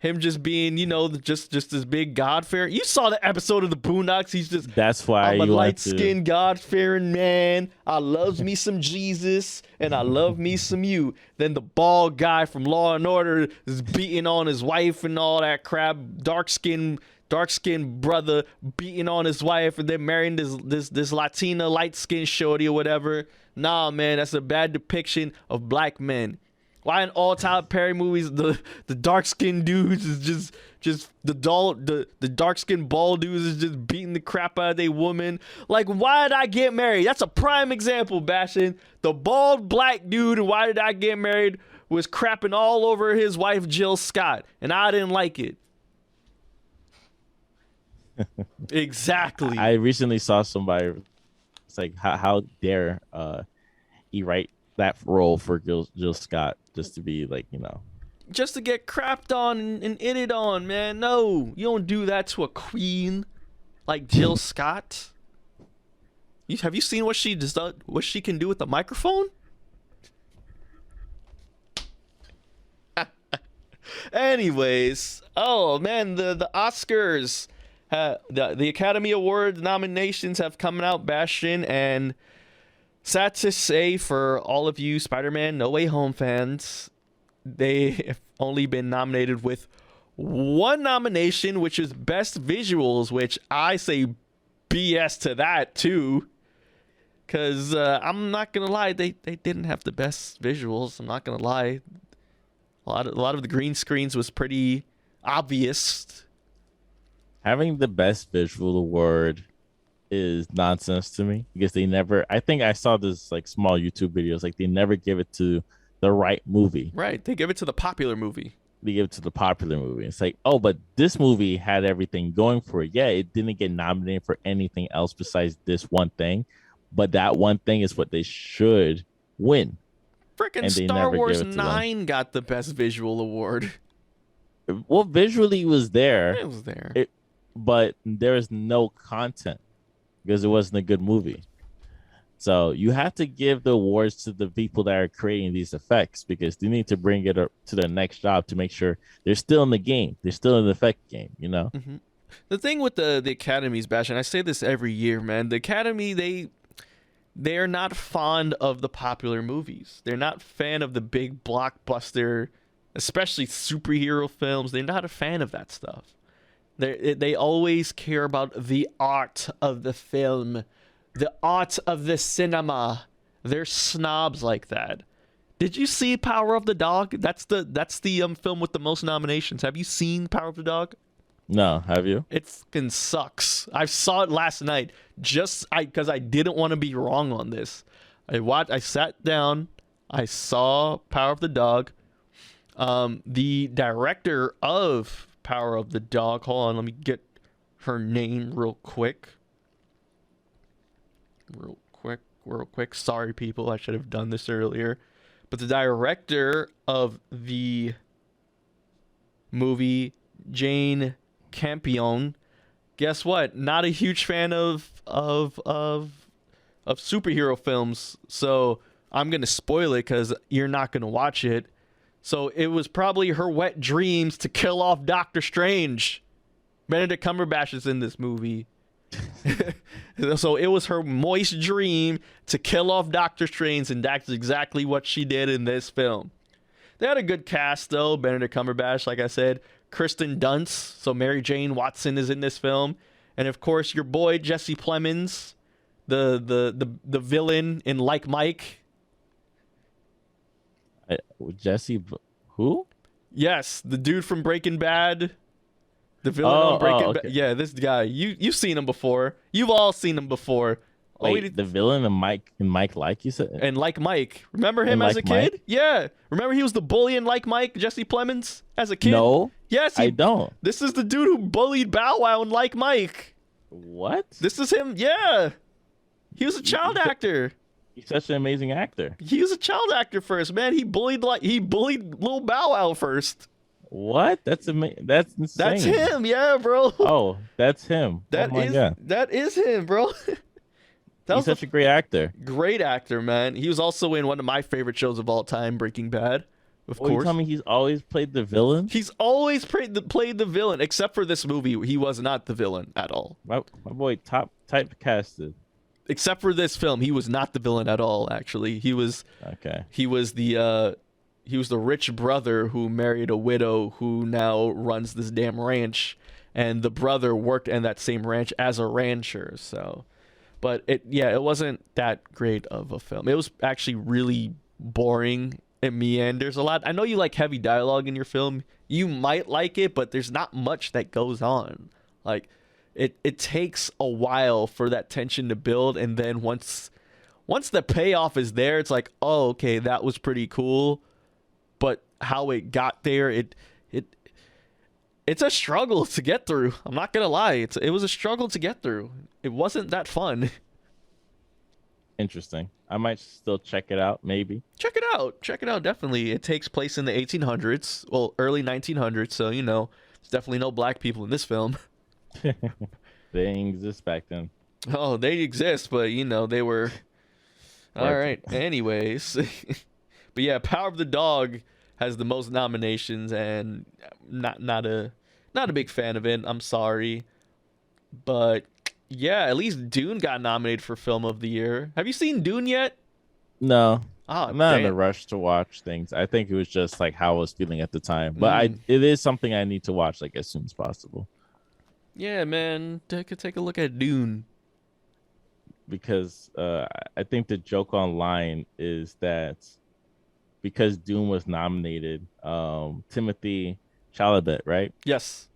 just being, just this big God-fearing. You saw the episode of the Boondocks. He's just, that's why I'm a light-skinned God-fearing man. I love me some Jesus, and I love me some you. Then the bald guy from Law and Order is beating on his wife and all that crap. Dark-skinned brother beating on his wife, and then marrying this Latina light-skinned shorty or whatever. Nah, man, that's a bad depiction of black men. Why in all Tyler Perry movies the dark-skinned dudes is just the dark-skinned bald dudes is just beating the crap out of their woman? Like, why did I get married? That's a prime example, Bastion. The bald black dude, and Why Did I Get Married, was crapping all over his wife Jill Scott, and I didn't like it. Exactly. I recently saw somebody. It's like, how dare he write that role for Jill Scott just to be like, just to get crapped on and itted on, man. No, you don't do that to a queen like Jill Scott. Have you seen what she does? What she can do with the microphone? Anyways, oh man, the Oscars. The Academy Award nominations have come out, Bastion, and sad to say for all of you Spider-Man No Way Home fans, they have only been nominated with one nomination, which is Best Visuals, which I say BS to that too, because I'm not gonna lie, they didn't have the best visuals. I'm not gonna lie, a lot of the green screens was pretty obvious. Having the Best Visual Award is nonsense to me, because they never, I think I saw this like small YouTube videos, like they never give it to the right movie. Right. They give it to the popular movie. They give it to the popular movie. It's like, oh, but this movie had everything going for it. Yeah, it didn't get nominated for anything else besides this one thing, but that one thing is what they should win. Freaking Star Wars 9 got the Best Visual Award. Well, visually it was there. It was there. But there is no content because it wasn't a good movie. So you have to give the awards to the people that are creating these effects, because they need to bring it up to the next job to make sure they're still in the game. They're still in the effect game, Mm-hmm. The thing with the Academies, Bash, and I say this every year, man, the Academy, they're not fond of the popular movies. They're not fan of the big blockbuster, especially superhero films. They're not a fan of that stuff. They always care about the art of the film, the art of the cinema. They're snobs like that. Did you see Power of the Dog? That's the film with the most nominations. Have you seen Power of the Dog? No, have you? It fucking sucks. I saw it last night because I didn't want to be wrong on this. I sat down. I saw Power of the Dog. The director of Power of the Dog. Hold on, let me get her name real quick. Real quick. Sorry, people. I should have done this earlier. But the director of the movie, Jane Campion, guess what? Not a huge fan of superhero films. So I'm gonna spoil it because you're not gonna watch it. So it was probably her wet dreams to kill off Doctor Strange. Benedict Cumberbatch is in this movie. So it was her moist dream to kill off Doctor Strange, and that's exactly what she did in this film. They had a good cast, though. Benedict Cumberbatch, like I said. Kristen Dunst, so Mary Jane Watson is in this film. And, of course, your boy, Jesse Plemons, the villain in Like Mike. Jesse, who? Yes, the dude from Breaking Bad. The villain on Breaking Bad. Yeah, this guy. You've seen him before. You've all seen him before. Wait, the villain in Mike Like, you said? And Like Mike. Remember him as a kid? Yeah. Remember he was the bully in Like Mike, Jesse Plemons, as a kid? No. Yes. I don't. This is the dude who bullied Bow Wow in Like Mike. What? This is him. Yeah. He was a child actor. He's such an amazing actor. He was a child actor first, man. He bullied Lil Bow Wow first. What? That's amazing. That's insane. That's him, yeah, bro. Oh, that's him. That is him, bro. He's such a great actor. Great actor, man. He was also in one of my favorite shows of all time, Breaking Bad. Of course. You tell me he's always played the villain? He's always played the villain, except for this movie. He was not the villain at all. My boy, typecasted. Except for this film, he was not the villain at all. Actually, he was. Okay. He was the rich brother who married a widow who now runs this damn ranch, and the brother worked in that same ranch as a rancher. So, but it wasn't that great of a film. It was actually really boring. It meanders a lot. I know you like heavy dialogue in your film. You might like it, but there's not much that goes on. Like, it takes a while for that tension to build, and then once the payoff is there, it's like, oh, okay, that was pretty cool. But how it got there, it's a struggle to get through. I'm not gonna lie, it was a struggle to get through. It wasn't that fun. Interesting. I might still check it out, maybe. Check it out, definitely. It takes place in the 1800s, well, early 1900s, so there's definitely no black people in this film. They didn't exist back then. Oh, they exist, but they were all right. Anyways, but yeah, Power of the Dog has the most nominations, and not a big fan of it. I'm sorry, but yeah, at least Dune got nominated for Film of the Year. Have you seen Dune yet? No. Oh, I'm not in a rush to watch things. I think it was just like how I was feeling at the time. But it is something I need to watch like as soon as possible. Yeah, man, take a look at Dune. Because I think the joke online is that because Dune was nominated, Timothy Chalamet, right? Yes.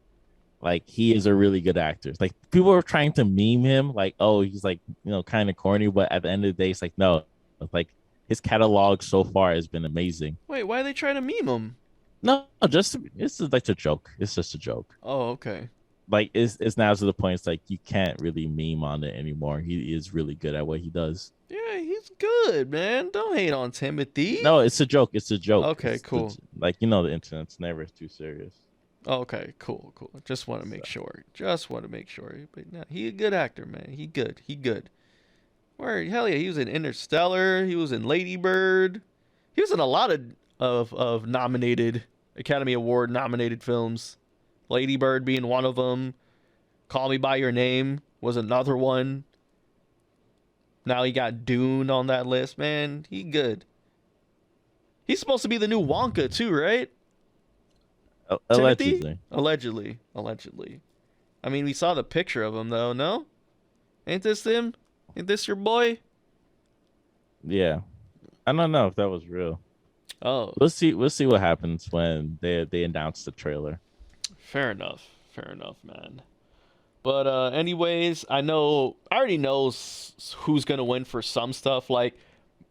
Like, he is a really good actor. Like, people are trying to meme him, like, oh, he's like, kind of corny, but at the end of the day, it's like, no, like, his catalog so far has been amazing. Wait, why are they trying to meme him? No, it's like a joke. It's just a joke. Oh, okay. Like, it's now to the point, it's like, you can't really meme on it anymore. He is really good at what he does. Yeah, he's good, man. Don't hate on Timothy. No, it's a joke. It's a joke. Okay, cool. The internet's never too serious. Okay, cool. Just want to make sure. But no, he a good actor, man. He good. Word, hell yeah, he was in Interstellar. He was in Lady Bird. He was in a lot of nominated Academy Award nominated films. Lady Bird being one of them. Call Me by Your Name was another one. Now he got Dune on that list, man. He good. He's supposed to be the new Wonka too, right? Allegedly. Allegedly. I mean, we saw the picture of him, though, no? Ain't this him? Ain't this your boy? Yeah. I don't know if that was real. Oh. We'll see what happens when they announce the trailer. Fair enough, man. But anyways, I already know who's going to win for some stuff. Like,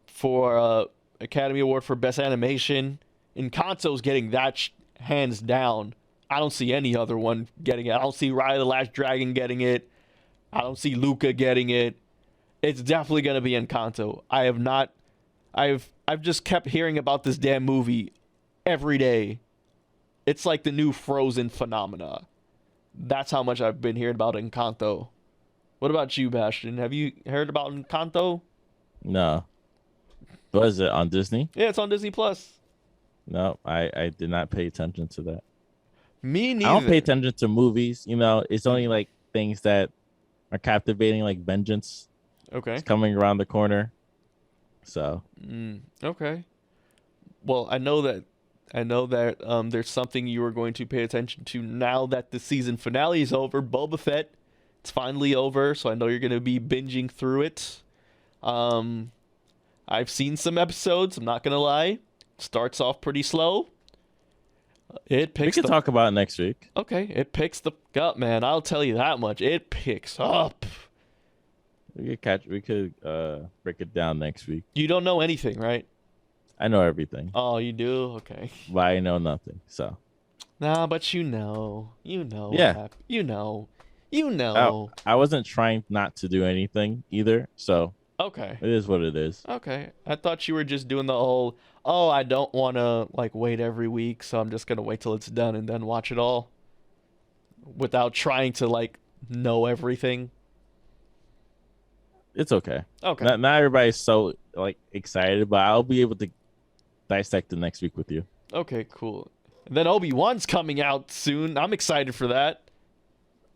for Academy Award for Best Animation, Encanto's getting that hands down. I don't see any other one getting it. I don't see Raya the Last Dragon getting it. I don't see Luca getting it. It's definitely going to be Encanto. I've just kept hearing about this damn movie every day. It's like the new Frozen phenomena. That's how much I've been hearing about Encanto. What about you, Bastion? Have you heard about Encanto? No. What is it, on Disney? Yeah, it's on Disney Plus. No, I did not pay attention to that. Me neither. I don't pay attention to movies. You know, it's only like things that are captivating, like Vengeance. Okay. It's coming around the corner. So. Okay. Well, I know that there's something you are going to pay attention to now that the season finale is over. Boba Fett, it's finally over, so I know you're going to be binging through it. I've seen some episodes. I'm not going to lie. Starts off pretty slow. We can talk about it next week. Okay, it picks the up, man. I'll tell you that much. It picks up. We could break it down next week. You don't know anything, right? I know everything. Oh, you do? Okay. But I know nothing, so. Nah, but you know. Yeah. You know. I wasn't trying not to do anything either, so. Okay. It is what it is. Okay. I thought you were just doing the whole, I don't want to like wait every week, so I'm just going to wait till it's done and then watch it all without trying to like know everything. It's okay. Okay. Not everybody's so like excited, but I'll be able to dissect it next week with you. Okay, cool. And then Obi-Wan's coming out soon. I'm excited for that.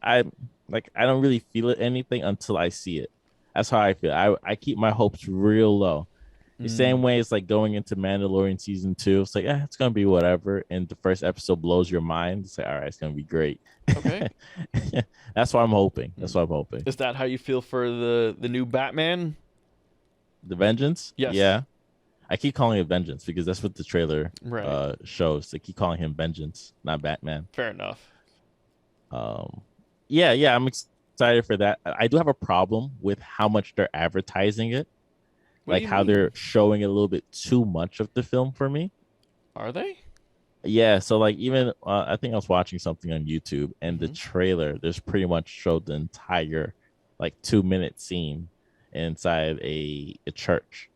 I don't really feel it anything until I see it. That's how I feel. I keep my hopes real low. The same way it's like going into Mandalorian season 2. It's like, it's gonna be whatever. And the first episode blows your mind. It's like, all right, it's gonna be great. Okay. That's what I'm hoping. Is that how you feel for the new Batman? The Vengeance? Yes. Yeah. I keep calling it Vengeance because that's what the trailer right. Shows. They keep calling him Vengeance, not Batman. Fair enough. Yeah, I'm excited for that. I do have a problem with how much they're advertising it. Like how they're showing a little bit too much of the film for me. Are they? Yeah, so like even I think I was watching something on YouTube and the trailer there's pretty much showed the entire like 2-minute scene inside a church.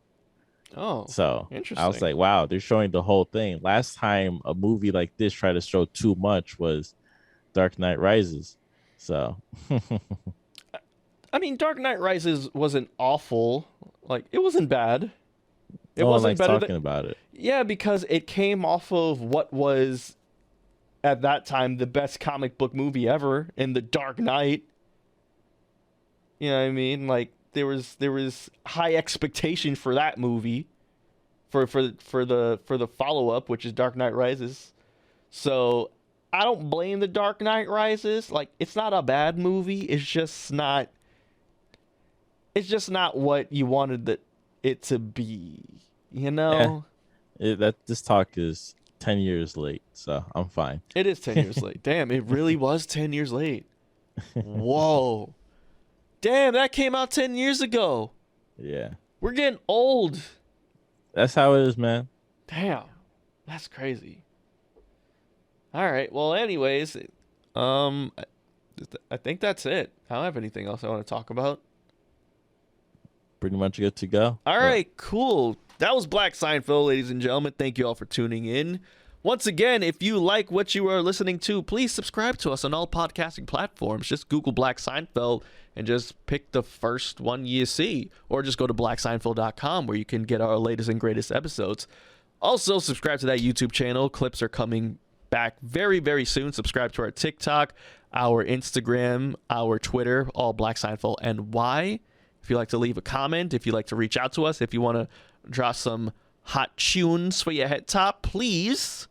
Oh, so interesting. I was like, wow, they're showing the whole thing. Last time a movie like this tried to show too much was Dark Knight Rises. So I mean, Dark Knight Rises wasn't awful. Like, it wasn't bad. It wasn't better talking about it. Yeah, because it came off of what was at that time the best comic book movie ever in The Dark Knight. You know what I mean? Like there was high expectation for that movie for the follow-up, which is Dark Knight Rises. So, I don't blame The Dark Knight Rises. Like, it's not a bad movie. It's just not what you wanted it to be, you know? Yeah. This talk is 10 years late, so I'm fine. It is 10 years late. Damn, it really was 10 years late. Whoa. Damn, that came out 10 years ago. Yeah. We're getting old. That's how it is, man. Damn. That's crazy. All right. Well, anyways, I think that's it. I don't have anything else I want to talk about. Pretty much good to go. All right, cool. That was Black Seinfeld, ladies and gentlemen. Thank you all for tuning in. Once again, if you like what you are listening to, please subscribe to us on all podcasting platforms. Just Google Black Seinfeld and just pick the first one you see. Or just go to blackseinfeld.com where you can get our latest and greatest episodes. Also, subscribe to that YouTube channel. Clips are coming back very, very soon. Subscribe to our TikTok, our Instagram, our Twitter, all Black Seinfeld NY. If you'd like to leave a comment, if you'd like to reach out to us, if you want to draw some hot tunes for your head top, please,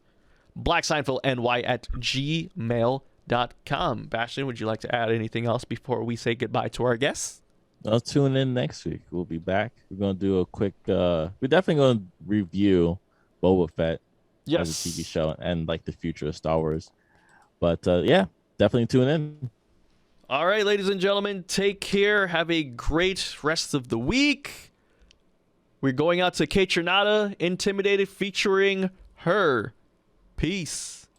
blackseinfeldny@gmail.com. Bastion, would you like to add anything else before we say goodbye to our guests? I'll tune in next week. We'll be back. We're going to do a quick, we're definitely going to review Boba Fett as a TV show and like the future of Star Wars. But yeah, definitely tune in. All right, ladies and gentlemen, take care. Have a great rest of the week. We're going out to Kate Trinata, Intimidated, featuring her. Peace.